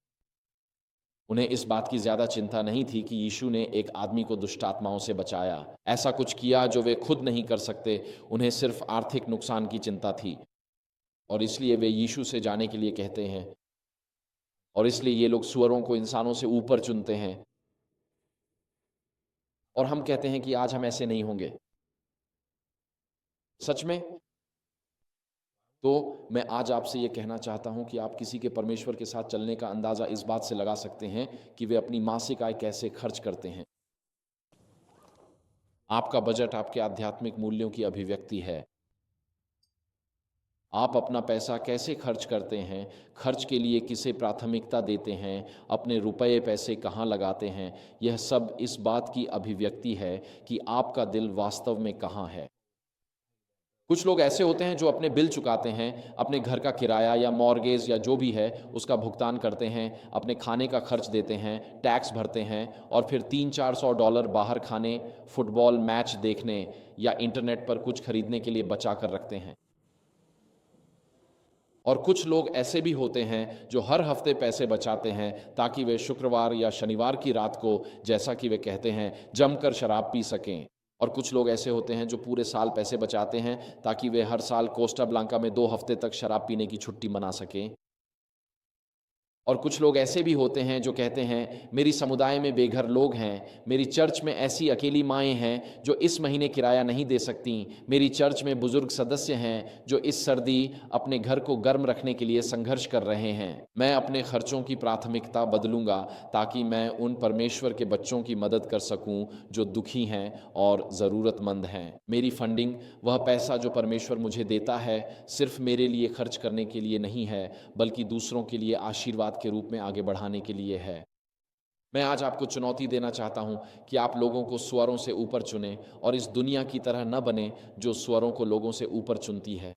उन्हें इस बात की ज़्यादा चिंता नहीं थी कि यीशु ने एक आदमी को दुष्ट आत्माओं से बचाया, ऐसा कुछ किया जो वे खुद नहीं कर सकते। उन्हें सिर्फ आर्थिक नुकसान की चिंता थी, और इसलिए वे यीशु से जाने के लिए कहते हैं, और इसलिए ये लोग सुअरों को इंसानों से ऊपर चुनते हैं। और हम कहते हैं कि आज हम ऐसे नहीं होंगे। सच में तो मैं आज आपसे ये कहना चाहता हूं कि आप किसी के परमेश्वर के साथ चलने का अंदाज़ा इस बात से लगा सकते हैं कि वे अपनी मासिक आय कैसे खर्च करते हैं। आपका बजट आपके आध्यात्मिक मूल्यों की अभिव्यक्ति है। आप अपना पैसा कैसे खर्च करते हैं, खर्च के लिए किसे प्राथमिकता देते हैं, अपने रुपए पैसे कहाँ लगाते हैं, यह सब इस बात की अभिव्यक्ति है कि आपका दिल वास्तव में कहाँ है। कुछ लोग ऐसे होते हैं जो अपने बिल चुकाते हैं, अपने घर का किराया या मॉर्गेज या जो भी है उसका भुगतान करते हैं, अपने खाने का खर्च देते हैं, टैक्स भरते हैं, और फिर $300-400 बाहर खाने, फुटबॉल मैच देखने या इंटरनेट पर कुछ खरीदने के लिए बचा कर रखते हैं। और कुछ लोग ऐसे भी होते हैं जो हर हफ्ते पैसे बचाते हैं ताकि वे शुक्रवार या शनिवार की रात को, जैसा कि वे कहते हैं, जमकर शराब पी सकें। और कुछ लोग ऐसे होते हैं जो पूरे साल पैसे बचाते हैं ताकि वे हर साल कोस्टा ब्लांका में 2 हफ्ते तक शराब पीने की छुट्टी मना सकें। और कुछ लोग ऐसे भी होते हैं जो कहते हैं, मेरी समुदाय में बेघर लोग हैं, मेरी चर्च में ऐसी अकेली माएँ हैं जो इस महीने किराया नहीं दे सकती, मेरी चर्च में बुजुर्ग सदस्य हैं जो इस सर्दी अपने घर को गर्म रखने के लिए संघर्ष कर रहे हैं। मैं अपने खर्चों की प्राथमिकता बदलूंगा ताकि मैं उन परमेश्वर के बच्चों की मदद कर सकूं जो दुखी हैं और ज़रूरतमंद हैं। मेरी फंडिंग, वह पैसा जो परमेश्वर मुझे देता है, सिर्फ मेरे लिए खर्च करने के लिए नहीं है, बल्कि दूसरों के लिए आशीर्वाद के रूप में आगे बढ़ाने के लिए है। मैं आज आपको चुनौती देना चाहता हूं कि आप लोगों को स्वरों से ऊपर चुनें और इस दुनिया की तरह न बने जो स्वरों को लोगों से ऊपर चुनती है।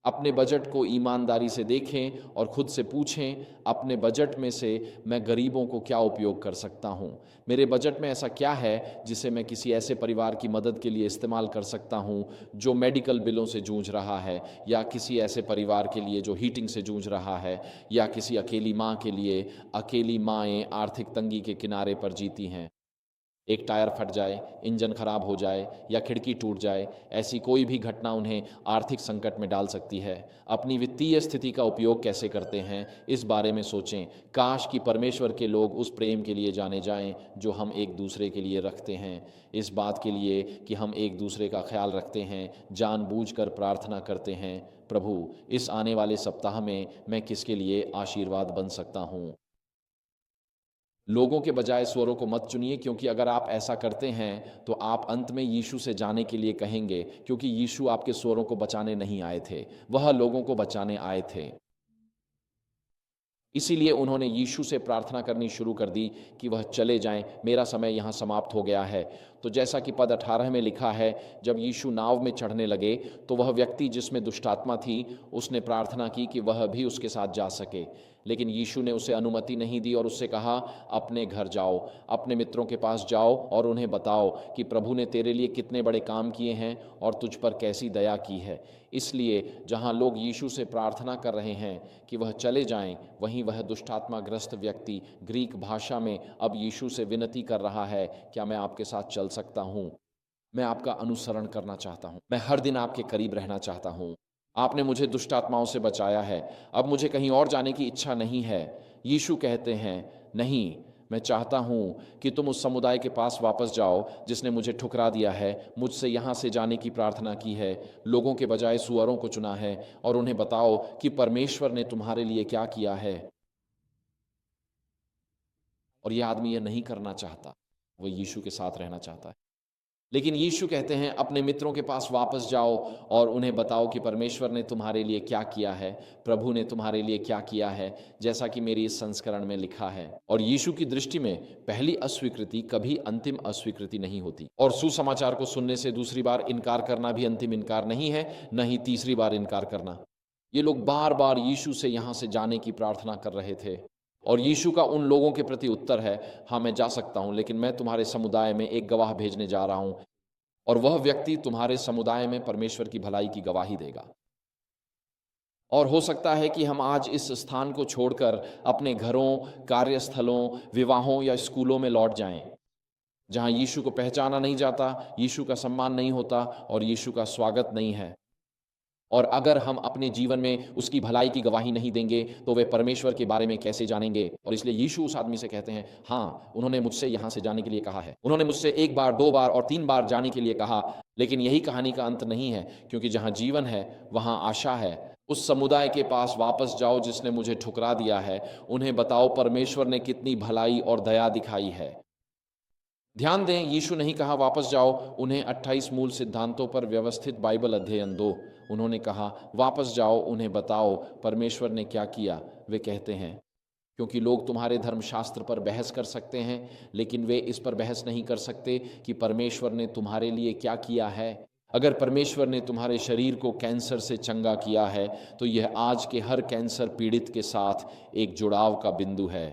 अपने बजट को ईमानदारी से देखें और खुद से पूछें, अपने बजट में से मैं गरीबों को क्या उपयोग कर सकता हूँ? मेरे बजट में ऐसा क्या है जिसे मैं किसी ऐसे परिवार की मदद के लिए इस्तेमाल कर सकता हूँ जो मेडिकल बिलों से जूझ रहा है, या किसी ऐसे परिवार के लिए जो हीटिंग से जूझ रहा है, या किसी अकेली माँ के लिए। अकेली माँएँ आर्थिक तंगी के किनारे पर जीती हैं। एक टायर फट जाए, इंजन खराब हो जाए या खिड़की टूट जाए, ऐसी कोई भी घटना उन्हें आर्थिक संकट में डाल सकती है। अपनी वित्तीय स्थिति का उपयोग कैसे करते हैं, इस बारे में सोचें। काश कि परमेश्वर के लोग उस प्रेम के लिए जाने जाएं जो हम एक दूसरे के लिए रखते हैं, इस बात के लिए कि हम एक दूसरे का ख्याल रखते हैं, जानबूझकर प्रार्थना करते हैं। प्रभु, इस आने वाले सप्ताह में मैं किसके लिए आशीर्वाद बन सकता हूँ? लोगों के बजाय स्वरों को मत चुनिए, क्योंकि अगर आप ऐसा करते हैं तो आप अंत में यीशु से जाने के लिए कहेंगे, क्योंकि यीशु आपके स्वरों को बचाने नहीं आए थे, वह लोगों को बचाने आए थे। इसीलिए उन्होंने यीशु से प्रार्थना करनी शुरू कर दी कि वह चले जाएं, मेरा समय यहाँ समाप्त हो गया है। तो जैसा कि पद 18 में लिखा है, जब यीशु नाव में चढ़ने लगे तो वह व्यक्ति जिसमें दुष्टात्मा थी, उसने प्रार्थना की कि वह भी उसके साथ जा सके। लेकिन यीशु ने उसे अनुमति नहीं दी और उससे कहा, अपने घर जाओ, अपने मित्रों के पास जाओ और उन्हें बताओ कि प्रभु ने तेरे लिए कितने बड़े काम किए हैं और तुझ पर कैसी दया की है। इसलिए जहाँ लोग यीशु से प्रार्थना कर रहे हैं कि वह चले जाएं, वहीं वह दुष्टात्माग्रस्त व्यक्ति ग्रीक भाषा में अब यीशु से विनती कर रहा है, क्या मैं आपके साथ चल सकता हूँ? मैं आपका अनुसरण करना चाहता हूँ, मैं हर दिन आपके करीब रहना चाहता हूँ। आपने मुझे दुष्ट आत्माओं से बचाया है, अब मुझे कहीं और जाने की इच्छा नहीं है। यीशु कहते हैं, नहीं, मैं चाहता हूँ कि तुम उस समुदाय के पास वापस जाओ जिसने मुझे ठुकरा दिया है, मुझसे यहाँ से जाने की प्रार्थना की है, लोगों के बजाय सुअरों को चुना है, और उन्हें बताओ कि परमेश्वर ने तुम्हारे लिए क्या किया है। और यह आदमी यह नहीं करना चाहता, वह यीशु के साथ रहना चाहता है। लेकिन यीशु कहते हैं, अपने मित्रों के पास वापस जाओ और उन्हें बताओ कि परमेश्वर ने तुम्हारे लिए क्या किया है, प्रभु ने तुम्हारे लिए क्या किया है, जैसा कि मेरी इस संस्करण में लिखा है। और यीशु की दृष्टि में पहली अस्वीकृति कभी अंतिम अस्वीकृति नहीं होती, और सुसमाचार को सुनने से दूसरी बार इनकार करना भी अंतिम इनकार नहीं है, न ही तीसरी बार इनकार करना। ये लोग बार बार यीशु से यहाँ से जाने की प्रार्थना कर रहे थे, और यीशु का उन लोगों के प्रति उत्तर है, हाँ मैं जा सकता हूँ, लेकिन मैं तुम्हारे समुदाय में एक गवाह भेजने जा रहा हूँ, और वह व्यक्ति तुम्हारे समुदाय में परमेश्वर की भलाई की गवाही देगा। और हो सकता है कि हम आज इस स्थान को छोड़कर अपने घरों, कार्यस्थलों, विवाहों या स्कूलों में लौट जाएं, जहाँ यीशु को पहचाना नहीं जाता, यीशु का सम्मान नहीं होता और यीशु का स्वागत नहीं है। और अगर हम अपने जीवन में उसकी भलाई की गवाही नहीं देंगे तो वे परमेश्वर के बारे में कैसे जानेंगे? और इसलिए यीशु उस आदमी से कहते हैं, हाँ, उन्होंने मुझसे यहाँ से जाने के लिए कहा है, उन्होंने मुझसे 1 बार, 2 बार और 3 बार जाने के लिए कहा, लेकिन यही कहानी का अंत नहीं है, क्योंकि जहाँ जीवन है वहाँ आशा है। उस समुदाय के पास वापस जाओ जिसने मुझे ठुकरा दिया है, उन्हें बताओ परमेश्वर ने कितनी भलाई और दया दिखाई है। ध्यान दें, यीशु नहीं कहा वापस जाओ, उन्हें 28 मूल सिद्धांतों पर व्यवस्थित बाइबल अध्ययन दो। उन्होंने कहा वापस जाओ, उन्हें बताओ परमेश्वर ने क्या किया। वे कहते हैं, क्योंकि लोग तुम्हारे धर्मशास्त्र पर बहस कर सकते हैं, लेकिन वे इस पर बहस नहीं कर सकते कि परमेश्वर ने तुम्हारे लिए क्या किया है। अगर परमेश्वर ने तुम्हारे शरीर को कैंसर से चंगा किया है, तो यह आज के हर कैंसर पीड़ित के साथ एक जुड़ाव का बिंदु है।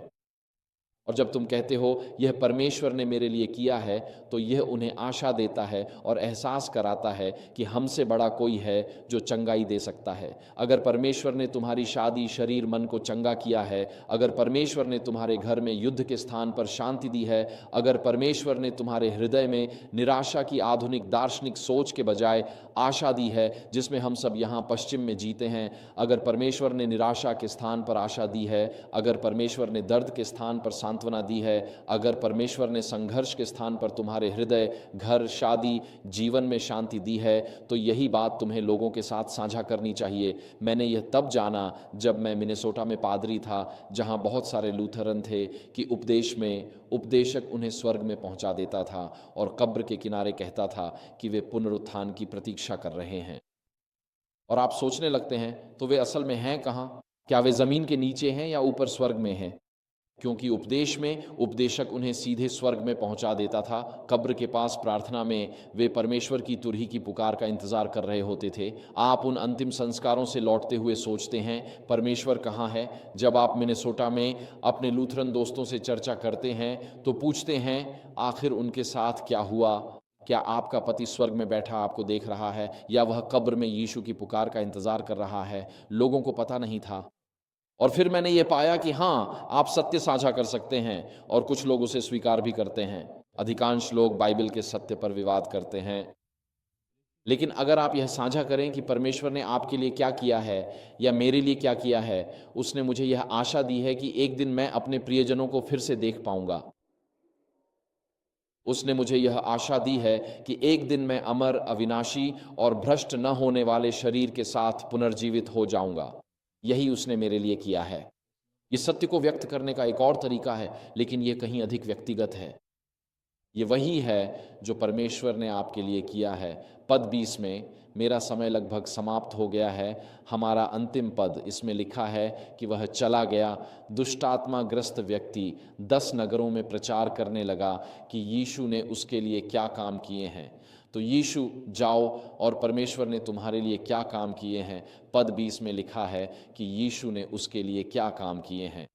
और जब तुम कहते हो यह परमेश्वर ने मेरे लिए किया है, तो यह उन्हें आशा देता है और एहसास कराता है कि हमसे बड़ा कोई है जो चंगाई दे सकता है। अगर परमेश्वर ने तुम्हारी शादी, शरीर, मन को चंगा किया है, अगर परमेश्वर ने तुम्हारे घर में युद्ध के स्थान पर शांति दी है, अगर परमेश्वर ने तुम्हारे हृदय में निराशा की आधुनिक दार्शनिक सोच के बजाय आशा दी है, जिसमें हम सब यहाँ पश्चिम में जीते हैं, अगर परमेश्वर ने निराशा के स्थान पर आशा दी है, अगर परमेश्वर ने दर्द के स्थान पर सांत्वना दी है, अगर परमेश्वर ने संघर्ष के स्थान पर तुम्हारे हृदय, घर, शादी, जीवन में शांति दी है, तो यही बात तुम्हें लोगों के साथ साझा करनी चाहिए। मैंने यह तब जाना जब मैं मिनेसोटा में पादरी था, जहां बहुत सारे लूथरन थे, कि उपदेश में उपदेशक उन्हें स्वर्ग में पहुंचा देता था और कब्र के किनारे कहता था कि वे पुनरुत्थान की प्रतीक्षा कर रहे हैं। और आप सोचने लगते हैं, तो वे असल में हैं कहाँ? क्या वे ज़मीन के नीचे हैं या ऊपर स्वर्ग में हैं? क्योंकि उपदेश में उपदेशक उन्हें सीधे स्वर्ग में पहुंचा देता था। कब्र के पास प्रार्थना में वे परमेश्वर की तुरही की पुकार का इंतजार कर रहे होते थे। आप उन अंतिम संस्कारों से लौटते हुए सोचते हैं, परमेश्वर कहाँ है? जब आप मिनेसोटा में अपने लूथरन दोस्तों से चर्चा करते हैं तो पूछते हैं, आखिर उनके साथ क्या हुआ? क्या आपका पति स्वर्ग में बैठा आपको देख रहा है, या वह कब्र में यीशु की पुकार का इंतजार कर रहा है? लोगों को पता नहीं था। और फिर मैंने ये पाया कि हाँ, आप सत्य साझा कर सकते हैं और कुछ लोग उसे स्वीकार भी करते हैं। अधिकांश लोग बाइबल के सत्य पर विवाद करते हैं, लेकिन अगर आप यह साझा करें कि परमेश्वर ने आपके लिए क्या किया है या मेरे लिए क्या किया है, उसने मुझे यह आशा दी है कि एक दिन मैं अपने प्रियजनों को फिर से देख पाऊंगा। उसने मुझे यह आशा दी है कि एक दिन मैं अमर, अविनाशी और भ्रष्ट न होने वाले शरीर के साथ पुनर्जीवित हो जाऊंगा। यही उसने मेरे लिए किया है। ये सत्य को व्यक्त करने का एक और तरीका है, लेकिन ये कहीं अधिक व्यक्तिगत है। ये वही है जो परमेश्वर ने आपके लिए किया है। पद 20 में, मेरा समय लगभग समाप्त हो गया है। हमारा अंतिम पद, इसमें लिखा है कि वह चला गया, दुष्टात्मा ग्रस्त व्यक्ति 10 नगरों में प्रचार करने लगा कि यीशु ने उसके लिए क्या काम किए हैं। तो यीशु जाओ और परमेश्वर ने तुम्हारे लिए क्या काम किए हैं। पद 20 में लिखा है कि यीशु ने उसके लिए क्या काम किए हैं।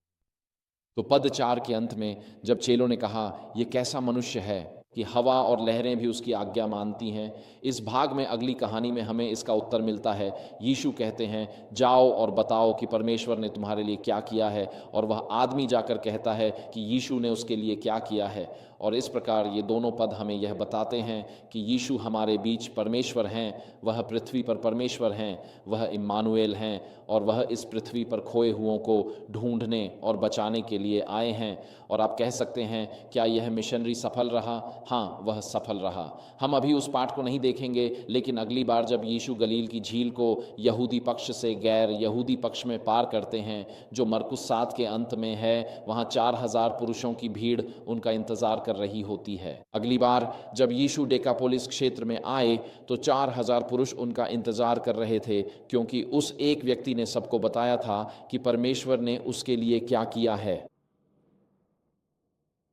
तो पद 4 के अंत में जब चेलों ने कहा, ये कैसा मनुष्य है कि हवा और लहरें भी उसकी आज्ञा मानती हैं, इस भाग में अगली कहानी में हमें इसका उत्तर मिलता है। यीशु कहते हैं, जाओ और बताओ कि परमेश्वर ने तुम्हारे लिए क्या किया है, और वह आदमी जाकर कहता है कि यीशु ने उसके लिए क्या किया है। और इस प्रकार ये दोनों पद हमें यह बताते हैं कि यीशु हमारे बीच परमेश्वर हैं, वह पृथ्वी पर परमेश्वर हैं, वह इम्मानुएल हैं, और वह इस पृथ्वी पर खोए हुओं को ढूंढने और बचाने के लिए आए हैं। और आप कह सकते हैं, क्या यह मिशनरी सफल रहा? हाँ, वह सफल रहा। हम अभी उस पाठ को नहीं देखेंगे, लेकिन अगली बार जब यीशु गलील की झील को यहूदी पक्ष से गैर यहूदी पक्ष में पार करते हैं, जो मरकुस 7 के अंत में है, वहाँ 4000 पुरुषों की भीड़ उनका इंतजार कर रही होती है। अगली बार जब यीशु डेकापोलिस क्षेत्र में आए तो 4000 पुरुष उनका इंतजार कर रहे थे, क्योंकि उस एक व्यक्ति ने सबको बताया था कि परमेश्वर ने उसके लिए क्या किया है।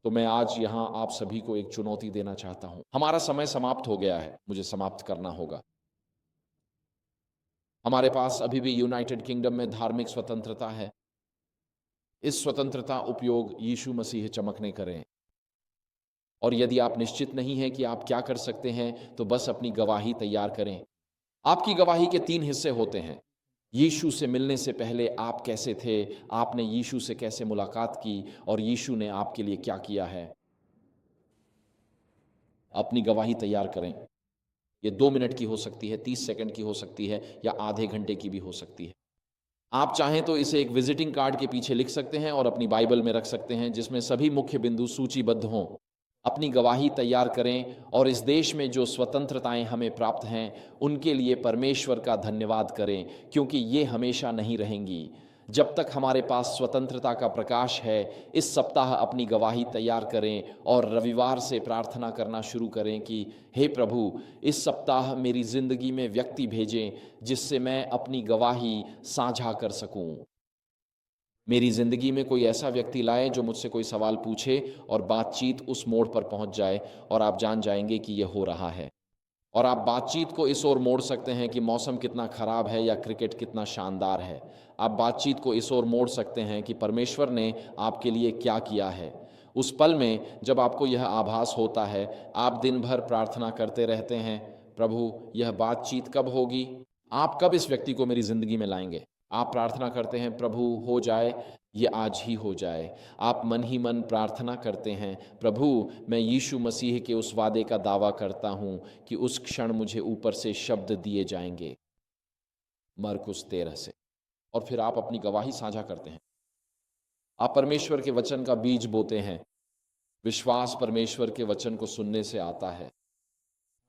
तो मैं आज यहां आप सभी को एक चुनौती देना चाहता हूं। हमारा समय समाप्त हो गया है, मुझे समाप्त करना होगा। हमारे पास अभी भी यूनाइटेड किंगडम में धार्मिक स्वतंत्रता है। इस स्वतंत्रता उपयोग यीशु मसीह चमकने करें। और यदि आप निश्चित नहीं हैं कि आप क्या कर सकते हैं, तो बस अपनी गवाही तैयार करें। आपकी गवाही के 3 हिस्से होते हैं। यीशु से मिलने से पहले आप कैसे थे, आपने यीशु से कैसे मुलाकात की, और यीशु ने आपके लिए क्या किया है। अपनी गवाही तैयार करें। ये 2 मिनट की हो सकती है, 30 सेकंड की हो सकती है, या आधे घंटे की भी हो सकती है। आप चाहें तो इसे एक विजिटिंग कार्ड के पीछे लिख सकते हैं और अपनी बाइबल में रख सकते हैं, जिसमें सभी मुख्य बिंदु सूचीबद्ध हों। अपनी गवाही तैयार करें और इस देश में जो स्वतंत्रताएं हमें प्राप्त हैं, उनके लिए परमेश्वर का धन्यवाद करें, क्योंकि ये हमेशा नहीं रहेंगी। जब तक हमारे पास स्वतंत्रता का प्रकाश है, इस सप्ताह अपनी गवाही तैयार करें और रविवार से प्रार्थना करना शुरू करें कि हे प्रभु, इस सप्ताह मेरी ज़िंदगी में व्यक्ति भेजें जिससे मैं अपनी गवाही साझा कर सकूं। मेरी ज़िंदगी में कोई ऐसा व्यक्ति लाए जो मुझसे कोई सवाल पूछे और बातचीत उस मोड़ पर पहुंच जाए, और आप जान जाएंगे कि यह हो रहा है। और आप बातचीत को इस ओर मोड़ सकते हैं कि मौसम कितना खराब है या क्रिकेट कितना शानदार है। आप बातचीत को इस ओर मोड़ सकते हैं कि परमेश्वर ने आपके लिए क्या किया है। उस पल में जब आपको यह आभास होता है, आप दिन भर प्रार्थना करते रहते हैं, प्रभु यह बातचीत कब होगी, आप कब इस व्यक्ति को मेरी ज़िंदगी में लाएंगे। आप प्रार्थना करते हैं, प्रभु हो जाए, ये आज ही हो जाए। आप मन ही मन प्रार्थना करते हैं, प्रभु मैं यीशु मसीह के उस वादे का दावा करता हूँ कि उस क्षण मुझे ऊपर से शब्द दिए जाएंगे, मरकुस 13 से। और फिर आप अपनी गवाही साझा करते हैं। आप परमेश्वर के वचन का बीज बोते हैं। विश्वास परमेश्वर के वचन को सुनने से आता है।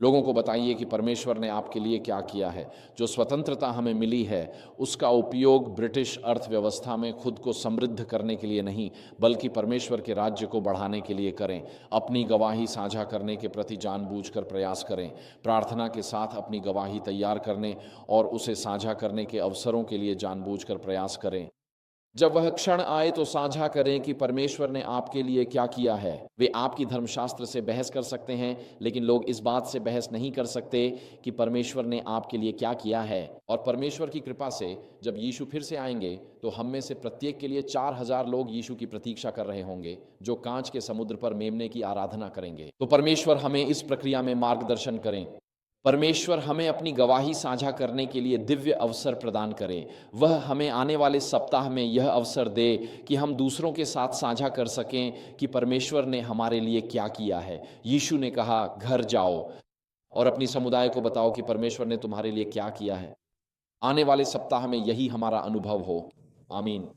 लोगों को बताइए कि परमेश्वर ने आपके लिए क्या किया है। जो स्वतंत्रता हमें मिली है, उसका उपयोग ब्रिटिश अर्थव्यवस्था में खुद को समृद्ध करने के लिए नहीं, बल्कि परमेश्वर के राज्य को बढ़ाने के लिए करें। अपनी गवाही साझा करने के प्रति जानबूझकर प्रयास करें। प्रार्थना के साथ अपनी गवाही तैयार करने और उसे साझा करने के अवसरों के लिए जानबूझकर प्रयास करें। जब वह क्षण आए तो साझा करें कि परमेश्वर ने आपके लिए क्या किया है। वे आपकी धर्मशास्त्र से बहस कर सकते हैं, लेकिन लोग इस बात से बहस नहीं कर सकते कि परमेश्वर ने आपके लिए क्या किया है। और परमेश्वर की कृपा से जब यीशु फिर से आएंगे तो हम में से प्रत्येक के लिए 4000 लोग यीशु की प्रतीक्षा कर रहे होंगे, जो कांच के समुद्र पर मेमने की आराधना करेंगे। तो परमेश्वर हमें इस प्रक्रिया में मार्गदर्शन करें। परमेश्वर हमें अपनी गवाही साझा करने के लिए दिव्य अवसर प्रदान करे। वह हमें आने वाले सप्ताह में यह अवसर दे कि हम दूसरों के साथ साझा कर सकें कि परमेश्वर ने हमारे लिए क्या किया है। यीशु ने कहा, घर जाओ और अपनी समुदाय को बताओ कि परमेश्वर ने तुम्हारे लिए क्या किया है। आने वाले सप्ताह में यही हमारा अनुभव हो। आमीन।